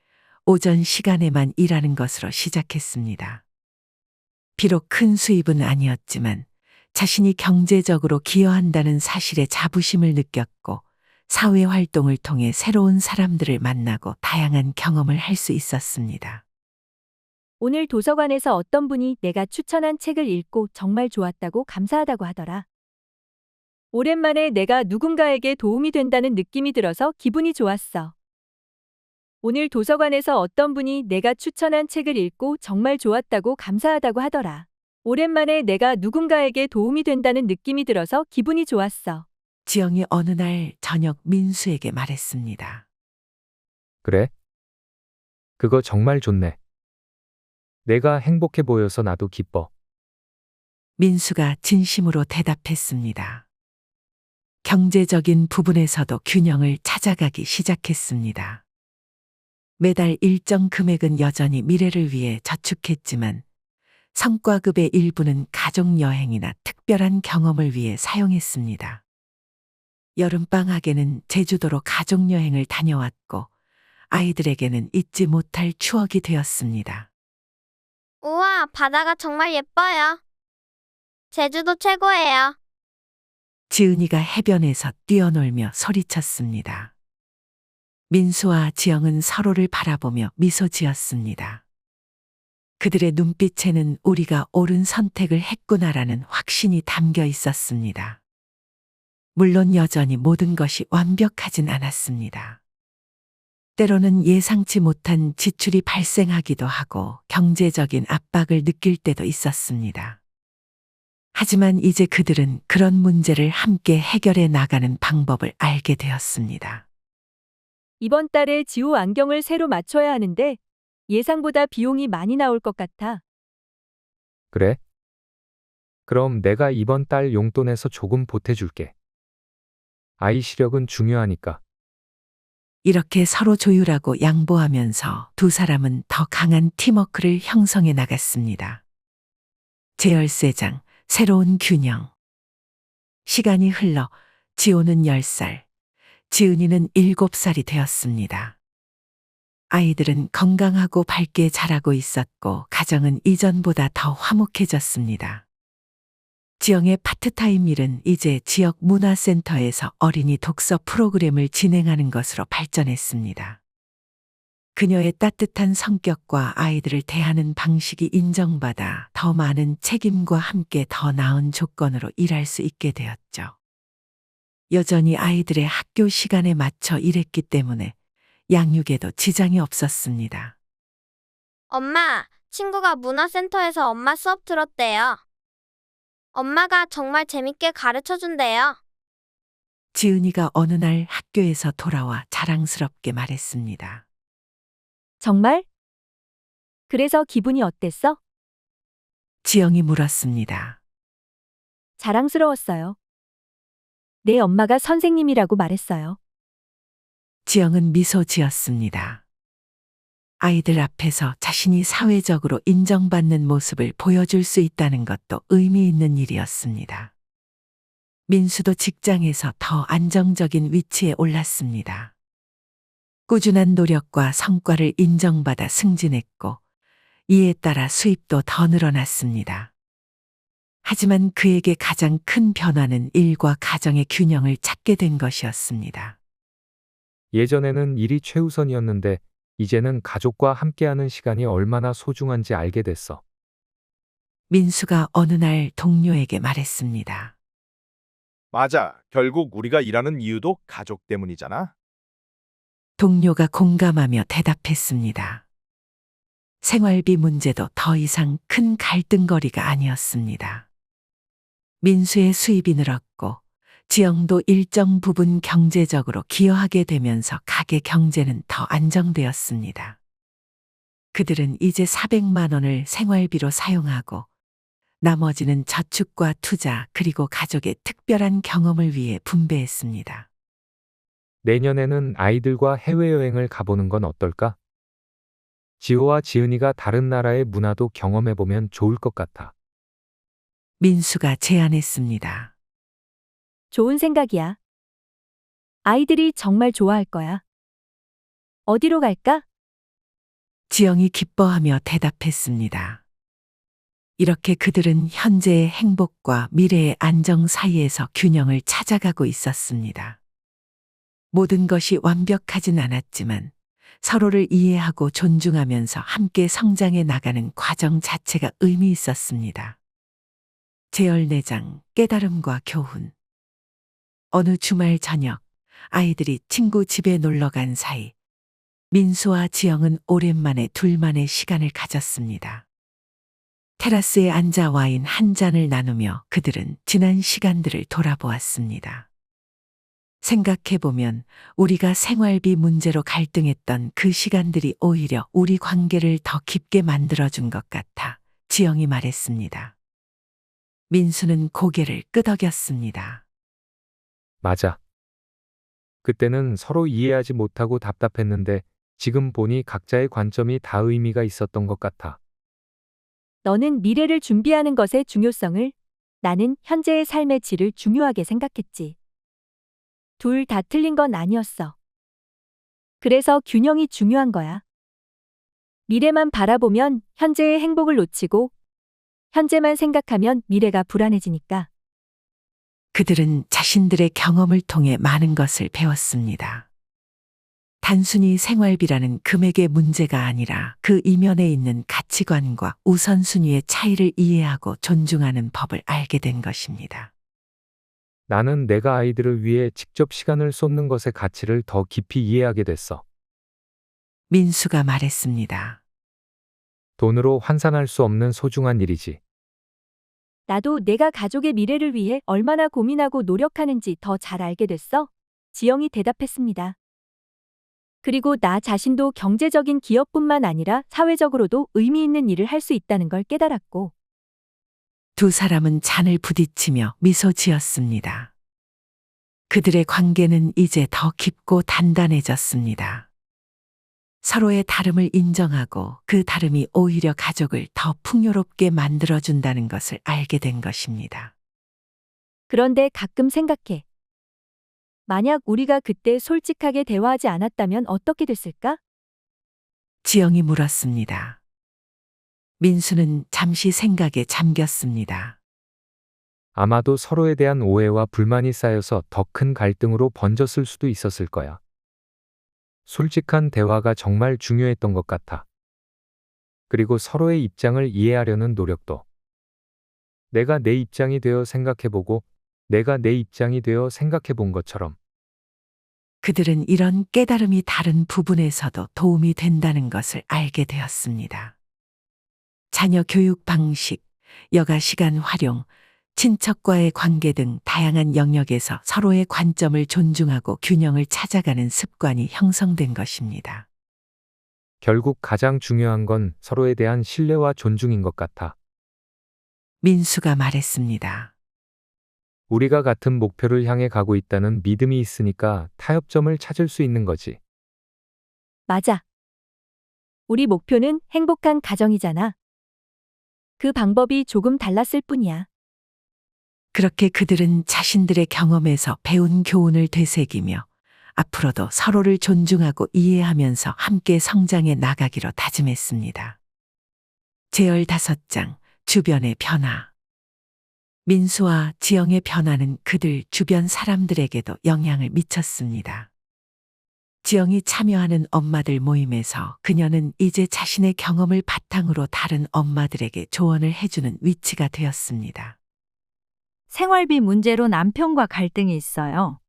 오전 시간에만 일하는 것으로 시작했습니다. 비록 큰 수입은 아니었지만 자신이 경제적으로 기여한다는 사실에 자부심을 느꼈고 사회 활동을 통해 새로운 사람들을 만나고 다양한 경험을 할 수 있었습니다. 오늘 도서관에서 어떤 분이 내가 추천한 책을 읽고 정말 좋았다고 감사하다고 하더라. 오랜만에 내가 누군가에게 도움이 된다는 느낌이 들어서 기분이 좋았어. 오늘 도서관에서 어떤 분이 내가 추천한 책을 읽고 정말 좋았다고 감사하다고 하더라. 오랜만에 내가 누군가에게 도움이 된다는 느낌이 들어서 기분이 좋았어. 지영이 어느 날 저녁 민수에게 말했습니다. 그래? 그거 정말 좋네. 내가 행복해 보여서 나도 기뻐. 민수가 진심으로 대답했습니다. 경제적인 부분에서도 균형을 찾아가기 시작했습니다. 매달 일정 금액은 여전히 미래를 위해 저축했지만 성과급의 일부는 가족 여행이나 특별한 경험을 위해 사용했습니다. 여름방학에는 제주도로 가족 여행을 다녀왔고 아이들에게는 잊지 못할 추억이 되었습니다. 우와, 바다가 정말 예뻐요. 제주도 최고예요. 지은이가 해변에서 뛰어놀며 소리쳤습니다. 민수와 지영은 서로를 바라보며 미소 지었습니다. 그들의 눈빛에는 우리가 옳은 선택을 했구나라는 확신이 담겨 있었습니다. 물론 여전히 모든 것이 완벽하진 않았습니다. 때로는 예상치 못한 지출이 발생하기도 하고 경제적인 압박을 느낄 때도 있었습니다. 하지만 이제 그들은 그런 문제를 함께 해결해 나가는 방법을 알게 되었습니다. 이번 달에 지호 안경을 새로 맞춰야 하는데 예상보다 비용이 많이 나올 것 같아. 그래? 그럼 내가 이번 달 용돈에서 조금 보태줄게. 아이 시력은 중요하니까. 이렇게 서로 조율하고 양보하면서 두 사람은 더 강한 팀워크를 형성해 나갔습니다. 제열세장, 새로운 균형. 시간이 흘러 지호는 10살, 지은이는 7살이 되었습니다. 아이들은 건강하고 밝게 자라고 있었고 가정은 이전보다 더 화목해졌습니다. 지영의 파트타임 일은 이제 지역 문화센터에서 어린이 독서 프로그램을 진행하는 것으로 발전했습니다. 그녀의 따뜻한 성격과 아이들을 대하는 방식이 인정받아 더 많은 책임과 함께 더 나은 조건으로 일할 수 있게 되었죠. 여전히 아이들의 학교 시간에 맞춰 일했기 때문에 양육에도 지장이 없었습니다. 엄마, 친구가 문화센터에서 엄마 수업 들었대요. 엄마가 정말 재밌게 가르쳐 준대요. 지은이가 어느 날 학교에서 돌아와 자랑스럽게 말했습니다. 정말? 그래서 기분이 어땠어? 지영이 물었습니다. 자랑스러웠어요. 내 엄마가 선생님이라고 말했어요. 지영은 미소 지었습니다. 아이들 앞에서 자신이 사회적으로 인정받는 모습을 보여줄 수 있다는 것도 의미 있는 일이었습니다. 민수도 직장에서 더 안정적인 위치에 올랐습니다. 꾸준한 노력과 성과를 인정받아 승진했고 이에 따라 수입도 더 늘어났습니다. 하지만 그에게 가장 큰 변화는 일과 가정의 균형을 찾게 된 것이었습니다. 예전에는 일이 최우선이었는데 이제는 가족과 함께하는 시간이 얼마나 소중한지 알게 됐어. 민수가 어느 날 동료에게 말했습니다. 맞아. 결국 우리가 일하는 이유도 가족 때문이잖아. 동료가 공감하며 대답했습니다. 생활비 문제도 더 이상 큰 갈등거리가 아니었습니다. 민수의 수입이 늘었고 지영도 일정 부분 경제적으로 기여하게 되면서 가게 경제는 더 안정되었습니다. 그들은 이제 400만 원을 생활비로 사용하고 나머지는 저축과 투자 그리고 가족의 특별한 경험을 위해 분배했습니다. 내년에는 아이들과 해외여행을 가보는 건 어떨까? 지호와 지은이가 다른 나라의 문화도 경험해보면 좋을 것 같아. 민수가 제안했습니다. 좋은 생각이야. 아이들이 정말 좋아할 거야. 어디로 갈까? 지영이 기뻐하며 대답했습니다. 이렇게 그들은 현재의 행복과 미래의 안정 사이에서 균형을 찾아가고 있었습니다. 모든 것이 완벽하진 않았지만 서로를 이해하고 존중하면서 함께 성장해 나가는 과정 자체가 의미 있었습니다. 제열 4장 깨달음과 교훈. 어느 주말 저녁 아이들이 친구 집에 놀러 간 사이 민수와 지영은 오랜만에 둘만의 시간을 가졌습니다. 테라스에 앉아 와인 한 잔을 나누며 그들은 지난 시간들을 돌아보았습니다. 생각해보면 우리가 생활비 문제로 갈등했던 그 시간들이 오히려 우리 관계를 더 깊게 만들어준 것 같아 지영이 말했습니다. 민수는 고개를 끄덕였습니다. 맞아. 그때는 서로 이해하지 못하고 답답했는데 지금 보니 각자의 관점이 다 의미가 있었던 것 같아. 너는 미래를 준비하는 것의 중요성을, 나는 현재의 삶의 질을 중요하게 생각했지. 둘 다 틀린 건 아니었어. 그래서 균형이 중요한 거야. 미래만 바라보면 현재의 행복을 놓치고, 현재만 생각하면 미래가 불안해지니까. 그들은 자신들의 경험을 통해 많은 것을 배웠습니다. 단순히 생활비라는 금액의 문제가 아니라 그 이면에 있는 가치관과 우선순위의 차이를 이해하고 존중하는 법을 알게 된 것입니다. 나는 내가 아이들을 위해 직접 시간을 쏟는 것의 가치를 더 깊이 이해하게 됐어. 민수가 말했습니다. 돈으로 환산할 수 없는 소중한 일이지. 나도 내가 가족의 미래를 위해 얼마나 고민하고 노력하는지 더 잘 알게 됐어. 지영이 대답했습니다. 그리고 나 자신도 경제적인 기업뿐만 아니라 사회적으로도 의미 있는 일을 할 수 있다는 걸 깨달았고. 두 사람은 잔을 부딪히며 미소 지었습니다. 그들의 관계는 이제 더 깊고 단단해졌습니다. 서로의 다름을 인정하고 그 다름이 오히려 가족을 더 풍요롭게 만들어준다는 것을 알게 된 것입니다. 그런데 가끔 생각해. 만약 우리가 그때 솔직하게 대화하지 않았다면 어떻게 됐을까? 지영이 물었습니다. 민수는 잠시 생각에 잠겼습니다. 아마도 서로에 대한 오해와 불만이 쌓여서 더 큰 갈등으로 번졌을 수도 있었을 거야. 솔직한 대화가 정말 중요했던 것 같아. 그리고 서로의 입장을 이해하려는 노력도. 내가 내 입장이 되어 생각해보고 내가 내 입장이 되어 생각해본 것처럼. 그들은 이런 깨달음이 다른 부분에서도 도움이 된다는 것을 알게 되었습니다. 자녀 교육 방식, 여가 시간 활용, 친척과의 관계 등 다양한 영역에서 서로의 관점을 존중하고 균형을 찾아가는 습관이 형성된 것입니다. 결국 가장 중요한 건 서로에 대한 신뢰와 존중인 것 같아. 민수가 말했습니다. 우리가 같은 목표를 향해 가고 있다는 믿음이 있으니까 타협점을 찾을 수 있는 거지. 맞아. 우리 목표는 행복한 가정이잖아. 그 방법이 조금 달랐을 뿐이야. 그렇게 그들은 자신들의 경험에서 배운 교훈을 되새기며 앞으로도 서로를 존중하고 이해하면서 함께 성장해 나가기로 다짐했습니다. 제열 5장 주변의 변화. 민수와 지영의 변화는 그들 주변 사람들에게도 영향을 미쳤습니다. 지영이 참여하는 엄마들 모임에서 그녀는 이제 자신의 경험을 바탕으로 다른 엄마들에게 조언을 해주는 위치가 되었습니다. 생활비 문제로 남편과 갈등이 있어요.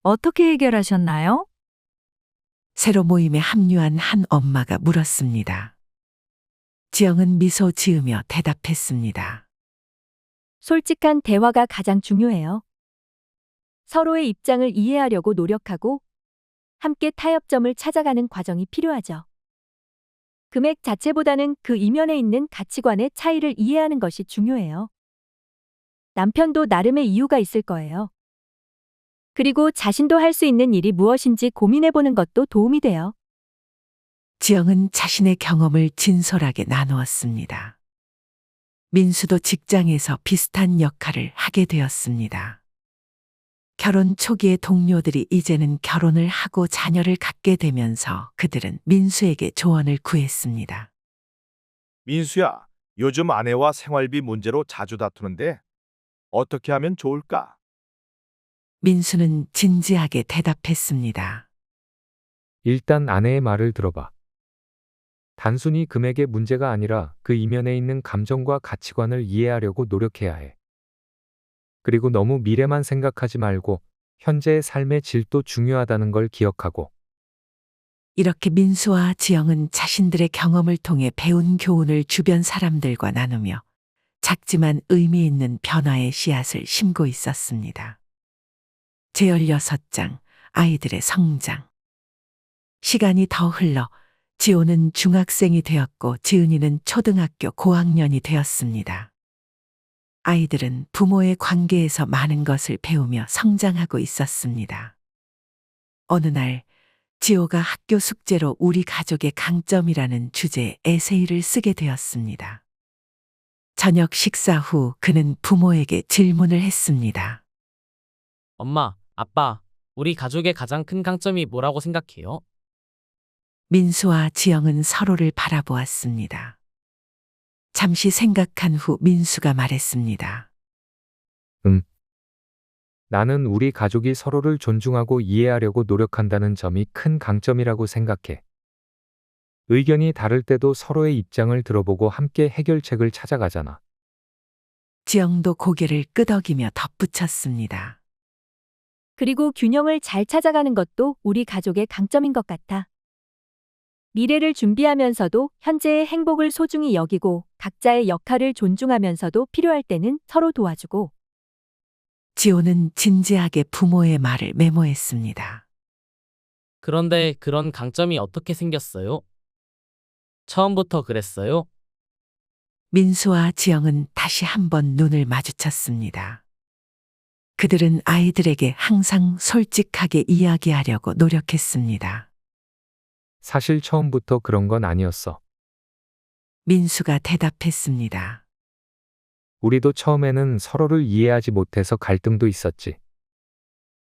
어떻게 해결하셨나요? 새로 모임에 합류한 한 엄마가 물었습니다. 지영은 미소 지으며 대답했습니다. 솔직한 대화가 가장 중요해요. 서로의 입장을 이해하려고 노력하고 함께 타협점을 찾아가는 과정이 필요하죠. 금액 자체보다는 그 이면에 있는 가치관의 차이를 이해하는 것이 중요해요. 남편도 나름의 이유가 있을 거예요. 그리고 자신도 할 수 있는 일이 무엇인지 고민해보는 것도 도움이 돼요. 지영은 자신의 경험을 진솔하게 나누었습니다. 민수도 직장에서 비슷한 역할을 하게 되었습니다. 결혼 초기의 동료들이 이제는 결혼을 하고 자녀를 갖게 되면서 그들은 민수에게 조언을 구했습니다. 민수야, 요즘 아내와 생활비 문제로 자주 다투는데 어떻게 하면 좋을까? 민수는 진지하게 대답했습니다. 일단 아내의 말을 들어봐. 단순히 금액의 문제가 아니라 그 이면에 있는 감정과 가치관을 이해하려고 노력해야 해. 그리고 너무 미래만 생각하지 말고 현재의 삶의 질도 중요하다는 걸 기억하고. 이렇게 민수와 지영은 자신들의 경험을 통해 배운 교훈을 주변 사람들과 나누며 작지만 의미 있는 변화의 씨앗을 심고 있었습니다. 제16장 아이들의 성장. 시간이 더 흘러 지호는 중학생이 되었고 지은이는 초등학교 고학년이 되었습니다. 아이들은 부모의 관계에서 많은 것을 배우며 성장하고 있었습니다. 어느 날 지호가 학교 숙제로 우리 가족의 강점이라는 주제의 에세이를 쓰게 되었습니다. 저녁 식사 후 그는 부모에게 질문을 했습니다. 엄마, 아빠, 우리 가족의 가장 큰 강점이 뭐라고 생각해요? 민수와 지영은 서로를 바라보았습니다. 잠시 생각한 후 민수가 말했습니다. 나는 우리 가족이 서로를 존중하고 이해하려고 노력한다는 점이 큰 강점이라고 생각해. 의견이 다를 때도 서로의 입장을 들어보고 함께 해결책을 찾아가잖아. 지영도 고개를 끄덕이며 덧붙였습니다. 그리고 균형을 잘 찾아가는 것도 우리 가족의 강점인 것 같아. 미래를 준비하면서도 현재의 행복을 소중히 여기고 각자의 역할을 존중하면서도 필요할 때는 서로 도와주고. 지호는 진지하게 부모의 말을 메모했습니다. 그런데 그런 강점이 어떻게 생겼어요? 처음부터 그랬어요? 민수와 지영은 다시 한번 눈을 마주쳤습니다. 그들은 아이들에게 항상 솔직하게 이야기하려고 노력했습니다. 사실 처음부터 그런 건 아니었어. 민수가 대답했습니다. 우리도 처음에는 서로를 이해하지 못해서 갈등도 있었지.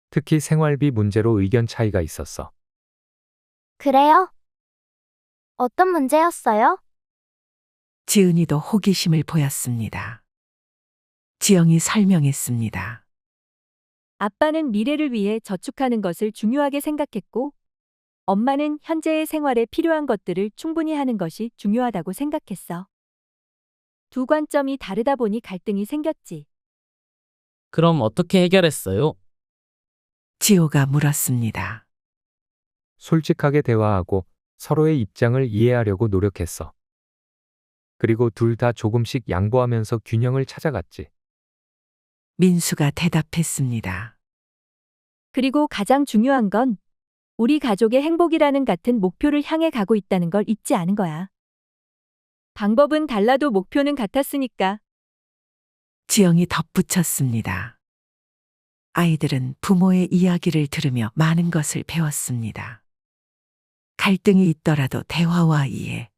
특히 생활비 문제로 의견 차이가 있었어. 그래요? 어떤 문제였어요? 지은이도 호기심을 보였습니다. 지영이 설명했습니다. 아빠는 미래를 위해 저축하는 것을 중요하게 생각했고, 엄마는 현재의 생활에 필요한 것들을 충분히 하는 것이 중요하다고 생각했어. 두 관점이 다르다 보니 갈등이 생겼지. 그럼 어떻게 해결했어요? 지호가 물었습니다. 솔직하게 대화하고 서로의 입장을 이해하려고 노력했어. 그리고 둘 다 조금씩 양보하면서 균형을 찾아갔지. 민수가 대답했습니다. 그리고 가장 중요한 건 우리 가족의 행복이라는 같은 목표를 향해 가고 있다는 걸 잊지 않은 거야. 방법은 달라도 목표는 같았으니까. 지영이 덧붙였습니다. 아이들은 부모의 이야기를 들으며 많은 것을 배웠습니다. 갈등이 있더라도 대화와 이해,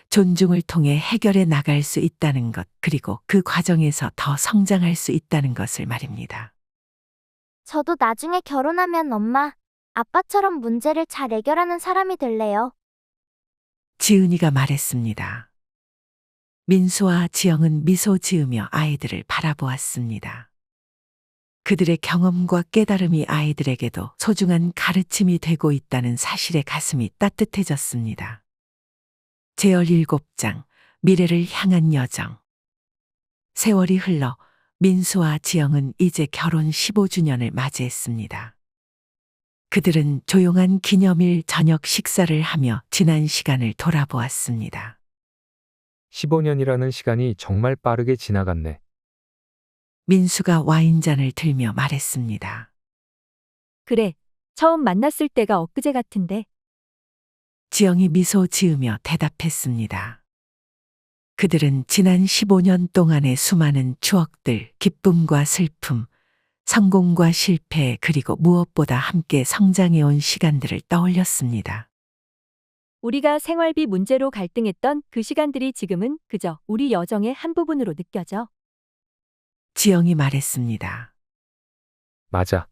존중을 통해 해결해 나갈 수 있다는 것, 그리고 그 과정에서 더 성장할 수 있다는 것을 말입니다. 저도 나중에 결혼하면 엄마, 아빠처럼 문제를 잘 해결하는 사람이 될래요. 지은이가 말했습니다. 민수와 지영은 미소 지으며 아이들을 바라보았습니다. 그들의 경험과 깨달음이 아이들에게도 소중한 가르침이 되고 있다는 사실에 가슴이 따뜻해졌습니다. 제17장 미래를 향한 여정. 세월이 흘러 민수와 지영은 이제 결혼 15주년을 맞이했습니다. 그들은 조용한 기념일 저녁 식사를 하며 지난 시간을 돌아보았습니다. 15년이라는 시간이 정말 빠르게 지나갔네. 민수가 와인잔을 들며 말했습니다. 그래, 처음 만났을 때가 엊그제 같은데. 지영이 미소 지으며 대답했습니다. 그들은 지난 15년 동안의 수많은 추억들, 기쁨과 슬픔, 성공과 실패, 그리고 무엇보다 함께 성장해온 시간들을 떠올렸습니다. 우리가 생활비 문제로 갈등했던 그 시간들이 지금은 그저 우리 여정의 한 부분으로 느껴져. 지영이 말했습니다. 맞아.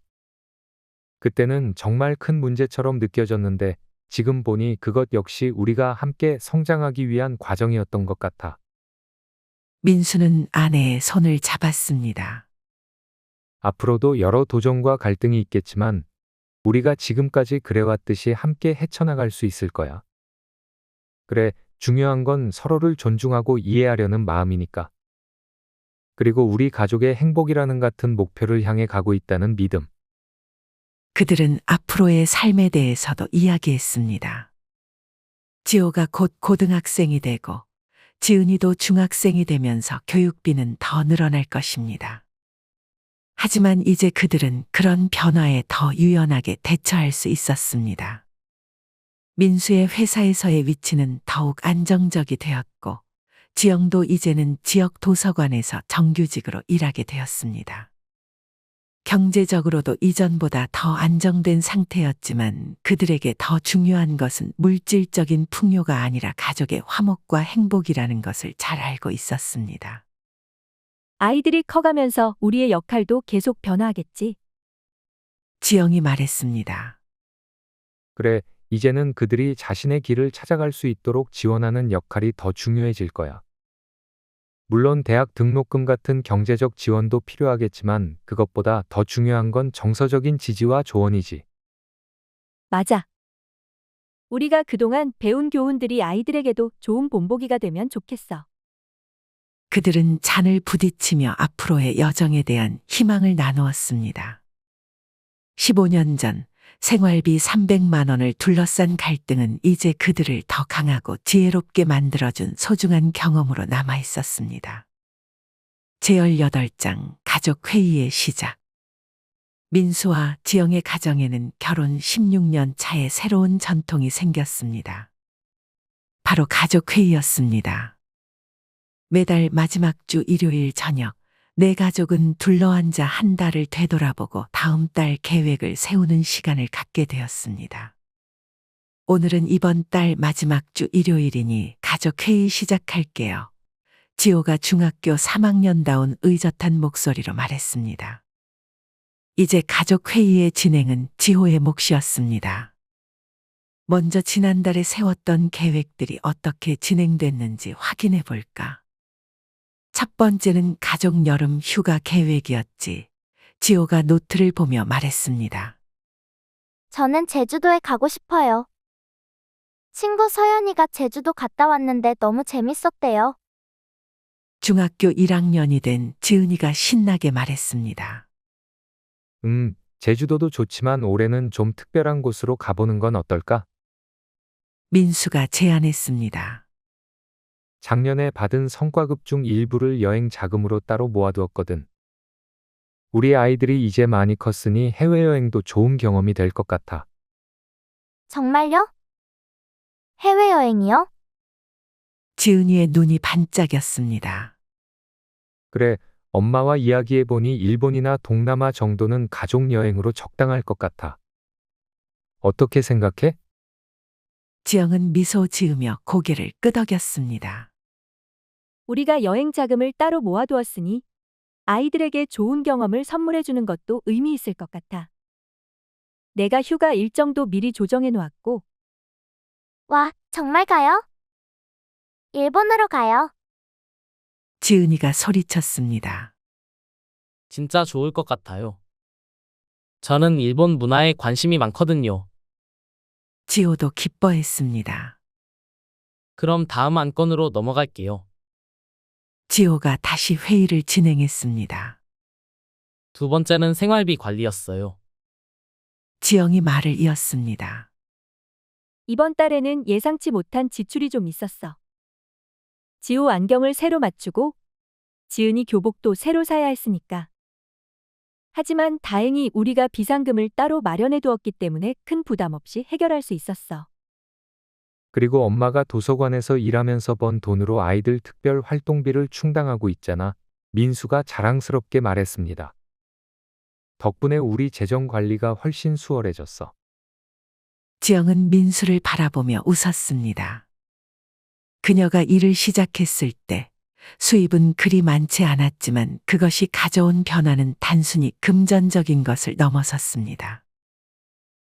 그때는 정말 큰 문제처럼 느껴졌는데 지금 보니 그것 역시 우리가 함께 성장하기 위한 과정이었던 것 같아. 민수는 아내의 손을 잡았습니다. 앞으로도 여러 도전과 갈등이 있겠지만 우리가 지금까지 그래왔듯이 함께 헤쳐나갈 수 있을 거야. 그래, 중요한 건 서로를 존중하고 이해하려는 마음이니까. 그리고 우리 가족의 행복이라는 같은 목표를 향해 가고 있다는 믿음. 그들은 앞으로의 삶에 대해서도 이야기했습니다. 지호가 곧 고등학생이 되고 지은이도 중학생이 되면서 교육비는 더 늘어날 것입니다. 하지만 이제 그들은 그런 변화에 더 유연하게 대처할 수 있었습니다. 민수의 회사에서의 위치는 더욱 안정적이 되었고 지영도 이제는 지역 도서관에서 정규직으로 일하게 되었습니다. 경제적으로도 이전보다 더 안정된 상태였지만 그들에게 더 중요한 것은 물질적인 풍요가 아니라 가족의 화목과 행복이라는 것을 잘 알고 있었습니다. 아이들이 커가면서 우리의 역할도 계속 변화하겠지. 지영이 말했습니다. 그래, 이제는 그들이 자신의 길을 찾아갈 수 있도록 지원하는 역할이 더 중요해질 거야. 물론 대학 등록금 같은 경제적 지원도 필요하겠지만 그것보다 더 중요한 건 정서적인 지지와 조언이지. 맞아. 우리가 그동안 배운 교훈들이 아이들에게도 좋은 본보기가 되면 좋겠어. 그들은 잔을 부딪히며 앞으로의 여정에 대한 희망을 나누었습니다. 15년 전 생활비 300만 원을 둘러싼 갈등은 이제 그들을 더 강하고 지혜롭게 만들어준 소중한 경험으로 남아 있었습니다. 제18장 가족회의의 시작. 민수와 지영의 가정에는 결혼 16년 차에 새로운 전통이 생겼습니다. 바로 가족회의였습니다. 매달 마지막 주 일요일 저녁, 내 가족은 둘러앉아 한 달을 되돌아보고 다음 달 계획을 세우는 시간을 갖게 되었습니다. 오늘은 이번 달 마지막 주 일요일이니 가족회의 시작할게요. 지호가 중학교 3학년다운 의젓한 목소리로 말했습니다. 이제 가족회의의 진행은 지호의 몫이었습니다. 먼저 지난달에 세웠던 계획들이 어떻게 진행됐는지 확인해 볼까. 첫 번째는 가족 여름 휴가 계획이었지. 지호가 노트를 보며 말했습니다. 저는 제주도에 가고 싶어요. 친구 서연이가 제주도 갔다 왔는데 너무 재밌었대요. 중학교 1학년이 된 지은이가 신나게 말했습니다. 제주도도 좋지만 올해는 좀 특별한 곳으로 가보는 건 어떨까? 민수가 제안했습니다. 작년에 받은 성과급 중 일부를 여행 자금으로 따로 모아두었거든. 우리 아이들이 이제 많이 컸으니 해외여행도 좋은 경험이 될 것 같아. 정말요? 해외여행이요? 지은이의 눈이 반짝였습니다. 그래, 엄마와 이야기해보니 일본이나 동남아 정도는 가족여행으로 적당할 것 같아. 어떻게 생각해? 지영은 미소 지으며 고개를 끄덕였습니다. 우리가 여행 자금을 따로 모아두었으니 아이들에게 좋은 경험을 선물해 주는 것도 의미 있을 것 같아. 내가 휴가 일정도 미리 조정해 놓았고. 와, 정말 가요? 일본으로 가요. 지은이가 소리쳤습니다. 진짜 좋을 것 같아요. 저는 일본 문화에 관심이 많거든요. 지호도 기뻐했습니다. 그럼 다음 안건으로 넘어갈게요. 지호가 다시 회의를 진행했습니다. 두 번째는 생활비 관리였어요. 지영이 말을 이었습니다. 이번 달에는 예상치 못한 지출이 좀 있었어. 지호 안경을 새로 맞추고 지은이 교복도 새로 사야 했으니까. 하지만 다행히 우리가 비상금을 따로 마련해 두었기 때문에 큰 부담 없이 해결할 수 있었어. 그리고 엄마가 도서관에서 일하면서 번 돈으로 아이들 특별 활동비를 충당하고 있잖아. 민수가 자랑스럽게 말했습니다. 덕분에 우리 재정 관리가 훨씬 수월해졌어. 지영은 민수를 바라보며 웃었습니다. 그녀가 일을 시작했을 때 수입은 그리 많지 않았지만 그것이 가져온 변화는 단순히 금전적인 것을 넘어섰습니다.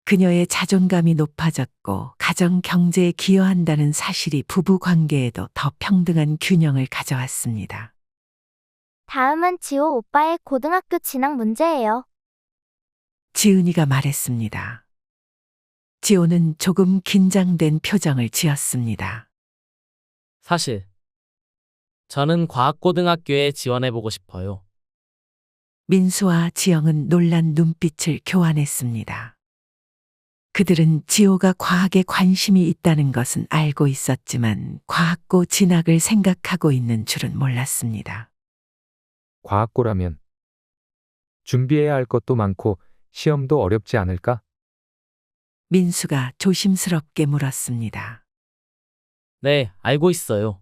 그녀의 자존감이 높아졌고 가정 경제에 기여한다는 사실이 부부 관계에도 더 평등한 균형을 가져왔습니다. 다음은 지호 오빠의 고등학교 진학 문제예요. 지은이가 말했습니다. 지호는 조금 긴장된 표정을 지었습니다. 사실 저는 과학고등학교에 지원해보고 싶어요. 민수와 지영은 놀란 눈빛을 교환했습니다. 그들은 지호가 과학에 관심이 있다는 것은 알고 있었지만 과학고 진학을 생각하고 있는 줄은 몰랐습니다. 과학고라면 준비해야 할 것도 많고 시험도 어렵지 않을까? 민수가 조심스럽게 물었습니다. 네, 알고 있어요.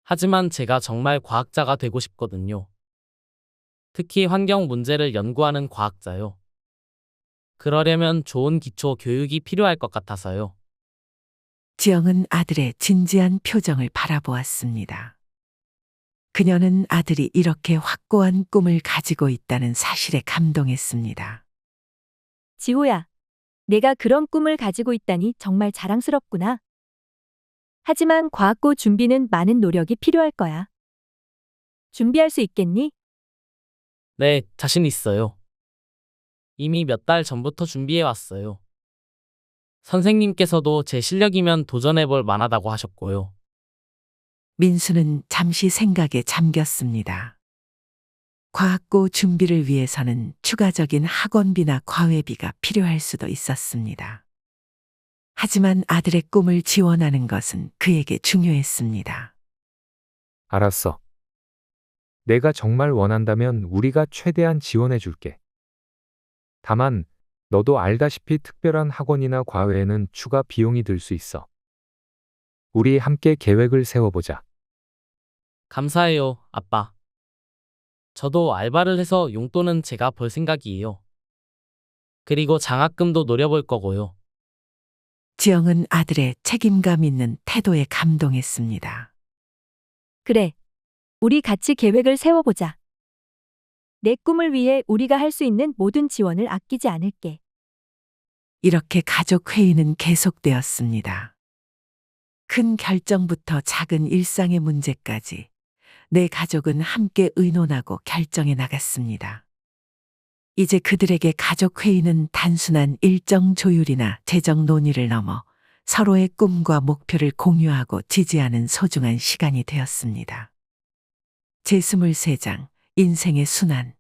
하지만 제가 정말 과학자가 되고 싶거든요. 특히 환경 문제를 연구하는 과학자요. 그러려면 좋은 기초 교육이 필요할 것 같아서요. 지영은 아들의 진지한 표정을 바라보았습니다. 그녀는 아들이 이렇게 확고한 꿈을 가지고 있다는 사실에 감동했습니다. 지호야, 내가 그런 꿈을 가지고 있다니 정말 자랑스럽구나. 하지만 과학고 준비는 많은 노력이 필요할 거야. 준비할 수 있겠니? 네, 자신 있어요. 이미 몇 달 전부터 준비해왔어요. 선생님께서도 제 실력이면 도전해볼 만하다고 하셨고요. 민수는 잠시 생각에 잠겼습니다. 과학고 준비를 위해서는 추가적인 학원비나 과외비가 필요할 수도 있었습니다. 하지만 아들의 꿈을 지원하는 것은 그에게 중요했습니다. 알았어. 내가 정말 원한다면 우리가 최대한 지원해 줄게. 다만 너도 알다시피 특별한 학원이나 과외에는 추가 비용이 들 수 있어. 우리 함께 계획을 세워보자. 감사해요, 아빠. 저도 알바를 해서 용돈은 제가 벌 생각이에요. 그리고 장학금도 노려볼 거고요. 지영은 아들의 책임감 있는 태도에 감동했습니다. 그래. 우리 같이 계획을 세워보자. 내 꿈을 위해 우리가 할 수 있는 모든 지원을 아끼지 않을게. 이렇게 가족 회의는 계속되었습니다. 큰 결정부터 작은 일상의 문제까지 내 가족은 함께 의논하고 결정해 나갔습니다. 이제 그들에게 가족 회의는 단순한 일정 조율이나 재정 논의를 넘어 서로의 꿈과 목표를 공유하고 지지하는 소중한 시간이 되었습니다. 제23장 인생의 순환.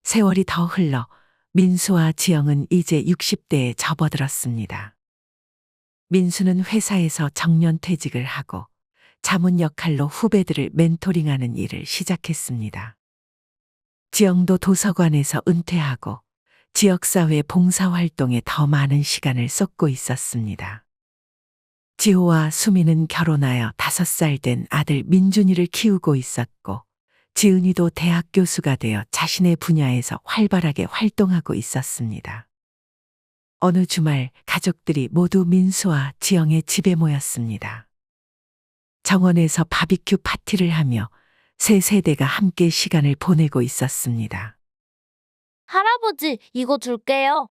세월이 더 흘러 민수와 지영은 이제 60대에 접어들었습니다. 민수는 회사에서 정년퇴직을 하고 자문 역할로 후배들을 멘토링하는 일을 시작했습니다. 지영도 도서관에서 은퇴하고 지역사회 봉사활동에 더 많은 시간을 쏟고 있었습니다. 지호와 수미는 결혼하여 5살 된 아들 민준이를 키우고 있었고 지은이도 대학 교수가 되어 자신의 분야에서 활발하게 활동하고 있었습니다. 어느 주말 가족들이 모두 민수와 지영의 집에 모였습니다. 정원에서 바비큐 파티를 하며 세 세대가 함께 시간을 보내고 있었습니다. 할아버지, 이거 줄게요.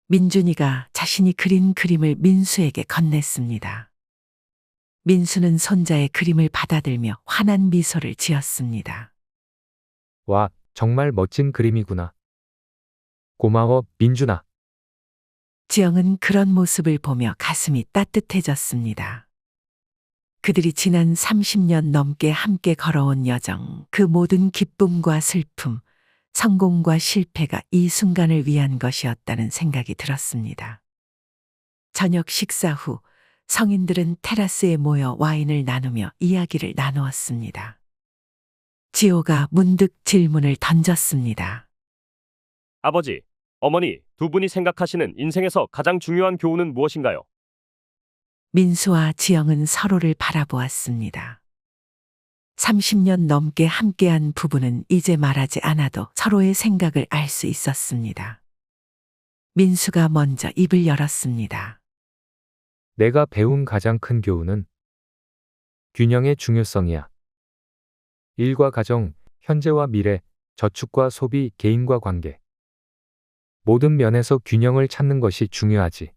민준이가 자신이 그린 그림을 민수에게 건넸습니다. 민수는 손자의 그림을 받아들며 환한 미소를 지었습니다. 와, 정말 멋진 그림이구나. 고마워, 민준아. 지영은 그런 모습을 보며 가슴이 따뜻해졌습니다. 그들이 지난 30년 넘게 함께 걸어온 여정, 그 모든 기쁨과 슬픔, 성공과 실패가 이 순간을 위한 것이었다는 생각이 들었습니다. 저녁 식사 후 성인들은 테라스에 모여 와인을 나누며 이야기를 나누었습니다. 지호가 문득 질문을 던졌습니다. 아버지, 어머니, 두 분이 생각하시는 인생에서 가장 중요한 교훈은 무엇인가요? 민수와 지영은 서로를 바라보았습니다. 30년 넘게 함께한 부부는 이제 말하지 않아도 서로의 생각을 알 수 있었습니다. 민수가 먼저 입을 열었습니다. 내가 배운 가장 큰 교훈은 균형의 중요성이야. 일과 가정, 현재와 미래, 저축과 소비, 개인과 관계. 모든 면에서 균형을 찾는 것이 중요하지.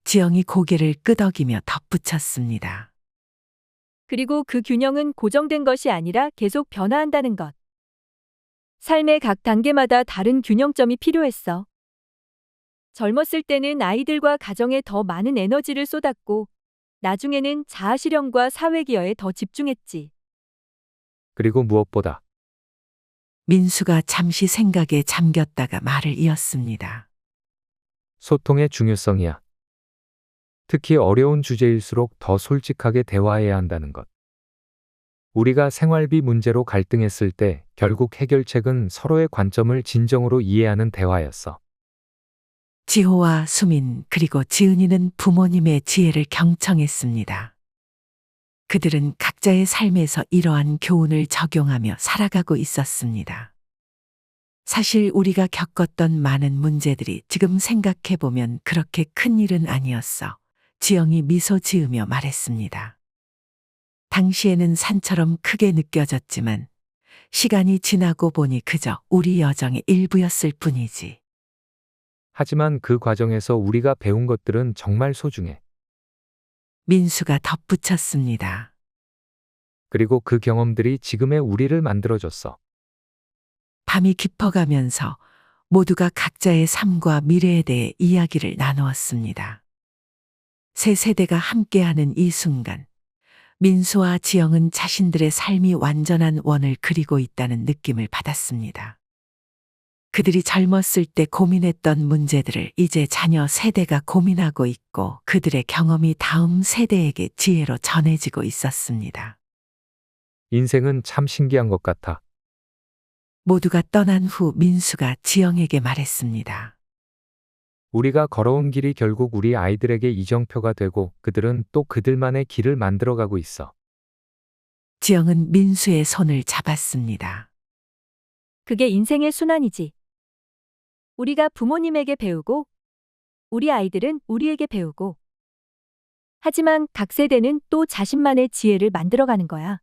지영이 고개를 끄덕이며 덧붙였습니다. 그리고 그 균형은 고정된 것이 아니라 계속 변화한다는 것. 삶의 각 단계마다 다른 균형점이 필요했어. 젊었을 때는 아이들과 가정에 더 많은 에너지를 쏟았고, 나중에는 자아실현과 사회기여에 더 집중했지. 그리고 무엇보다 민수가 잠시 생각에 잠겼다가 말을 이었습니다. 소통의 중요성이야. 특히 어려운 주제일수록 더 솔직하게 대화해야 한다는 것. 우리가 생활비 문제로 갈등했을 때 결국 해결책은 서로의 관점을 진정으로 이해하는 대화였어. 지호와 수민 그리고 지은이는 부모님의 지혜를 경청했습니다. 그들은 각자의 삶에서 이러한 교훈을 적용하며 살아가고 있었습니다. 사실 우리가 겪었던 많은 문제들이 지금 생각해보면 그렇게 큰 일은 아니었어. 지영이 미소 지으며 말했습니다. 당시에는 산처럼 크게 느껴졌지만 시간이 지나고 보니 그저 우리 여정의 일부였을 뿐이지. 하지만 그 과정에서 우리가 배운 것들은 정말 소중해. 민수가 덧붙였습니다. 그리고 그 경험들이 지금의 우리를 만들어줬어. 밤이 깊어가면서 모두가 각자의 삶과 미래에 대해 이야기를 나누었습니다. 세 세대가 함께하는 이 순간, 민수와 지영은 자신들의 삶이 완전한 원을 그리고 있다는 느낌을 받았습니다. 그들이 젊었을 때 고민했던 문제들을 이제 자녀 세대가 고민하고 있고 그들의 경험이 다음 세대에게 지혜로 전해지고 있었습니다. 인생은 참 신기한 것 같아. 모두가 떠난 후 민수가 지영에게 말했습니다. 우리가 걸어온 길이 결국 우리 아이들에게 이정표가 되고 그들은 또 그들만의 길을 만들어가고 있어. 지영은 민수의 손을 잡았습니다. 그게 인생의 순환이지. 우리가 부모님에게 배우고, 우리 아이들은 우리에게 배우고. 하지만 각 세대는 또 자신만의 지혜를 만들어가는 거야.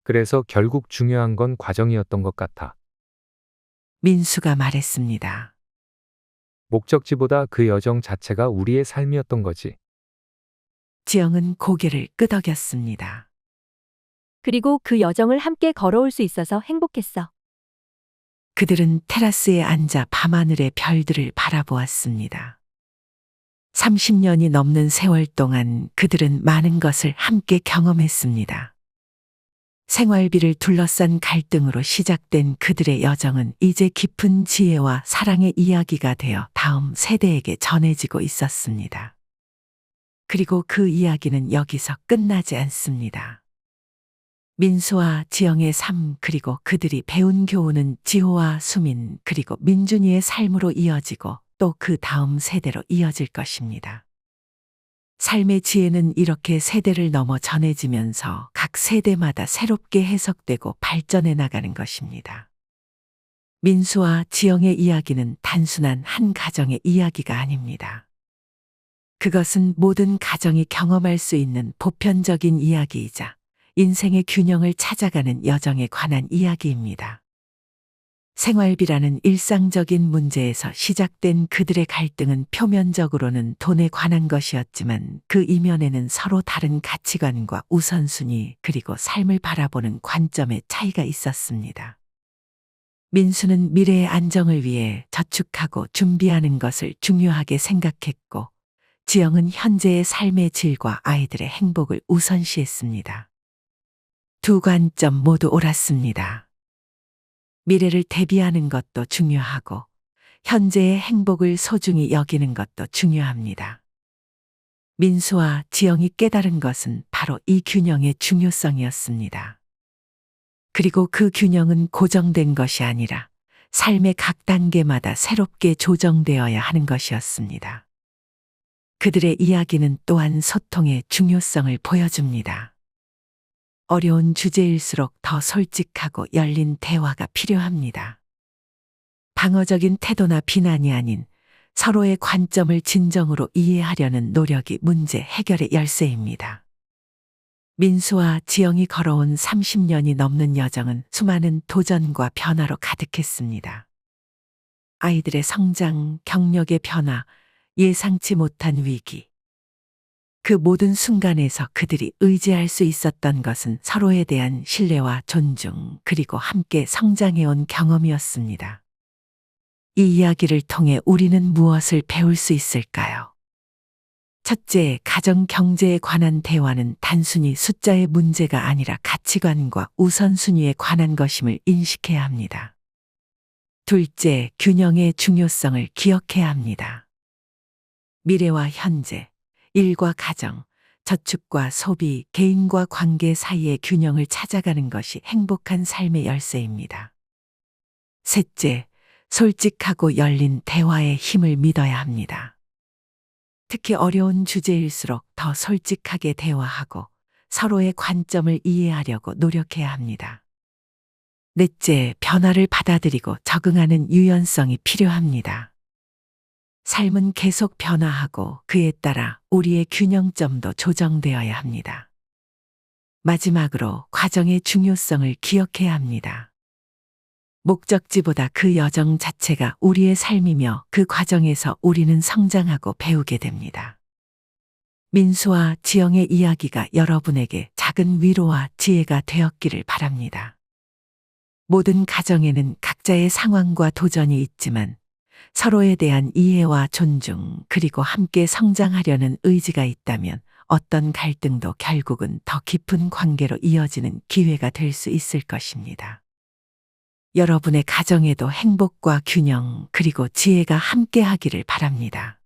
그래서 결국 중요한 건 과정이었던 것 같아. 민수가 말했습니다. 목적지보다 그 여정 자체가 우리의 삶이었던 거지. 지영은 고개를 끄덕였습니다. 그리고 그 여정을 함께 걸어올 수 있어서 행복했어. 그들은 테라스에 앉아 밤하늘의 별들을 바라보았습니다. 30년이 넘는 세월 동안 그들은 많은 것을 함께 경험했습니다. 생활비를 둘러싼 갈등으로 시작된 그들의 여정은 이제 깊은 지혜와 사랑의 이야기가 되어 다음 세대에게 전해지고 있었습니다. 그리고 그 이야기는 여기서 끝나지 않습니다. 민수와 지영의 삶 그리고 그들이 배운 교훈은 지호와 수민 그리고 민준이의 삶으로 이어지고 또 그 다음 세대로 이어질 것입니다. 삶의 지혜는 이렇게 세대를 넘어 전해지면서 각 세대마다 새롭게 해석되고 발전해 나가는 것입니다. 민수와 지영의 이야기는 단순한 한 가정의 이야기가 아닙니다. 그것은 모든 가정이 경험할 수 있는 보편적인 이야기이자 인생의 균형을 찾아가는 여정에 관한 이야기입니다. 생활비라는 일상적인 문제에서 시작된 그들의 갈등은 표면적으로는 돈에 관한 것이었지만 그 이면에는 서로 다른 가치관과 우선순위 그리고 삶을 바라보는 관점의 차이가 있었습니다. 민수는 미래의 안정을 위해 저축하고 준비하는 것을 중요하게 생각했고 지영은 현재의 삶의 질과 아이들의 행복을 우선시했습니다. 두 관점 모두 옳았습니다. 미래를 대비하는 것도 중요하고 현재의 행복을 소중히 여기는 것도 중요합니다. 민수와 지영이 깨달은 것은 바로 이 균형의 중요성이었습니다. 그리고 그 균형은 고정된 것이 아니라 삶의 각 단계마다 새롭게 조정되어야 하는 것이었습니다. 그들의 이야기는 또한 소통의 중요성을 보여줍니다. 어려운 주제일수록 더 솔직하고 열린 대화가 필요합니다. 방어적인 태도나 비난이 아닌 서로의 관점을 진정으로 이해하려는 노력이 문제 해결의 열쇠입니다. 민수와 지영이 걸어온 30년이 넘는 여정은 수많은 도전과 변화로 가득했습니다. 아이들의 성장, 경력의 변화, 예상치 못한 위기. 그 모든 순간에서 그들이 의지할 수 있었던 것은 서로에 대한 신뢰와 존중, 그리고 함께 성장해온 경험이었습니다. 이 이야기를 통해 우리는 무엇을 배울 수 있을까요? 첫째, 가정 경제에 관한 대화는 단순히 숫자의 문제가 아니라 가치관과 우선순위에 관한 것임을 인식해야 합니다. 둘째, 균형의 중요성을 기억해야 합니다. 미래와 현재, 일과 가정, 저축과 소비, 개인과 관계 사이의 균형을 찾아가는 것이 행복한 삶의 열쇠입니다. 셋째, 솔직하고 열린 대화의 힘을 믿어야 합니다. 특히 어려운 주제일수록 더 솔직하게 대화하고 서로의 관점을 이해하려고 노력해야 합니다. 넷째, 변화를 받아들이고 적응하는 유연성이 필요합니다. 삶은 계속 변화하고 그에 따라 우리의 균형점도 조정되어야 합니다. 마지막으로 과정의 중요성을 기억해야 합니다. 목적지보다 그 여정 자체가 우리의 삶이며 그 과정에서 우리는 성장하고 배우게 됩니다. 민수와 지영의 이야기가 여러분에게 작은 위로와 지혜가 되었기를 바랍니다. 모든 가정에는 각자의 상황과 도전이 있지만 서로에 대한 이해와 존중, 그리고 함께 성장하려는 의지가 있다면 어떤 갈등도 결국은 더 깊은 관계로 이어지는 기회가 될 수 있을 것입니다. 여러분의 가정에도 행복과 균형, 그리고 지혜가 함께하기를 바랍니다.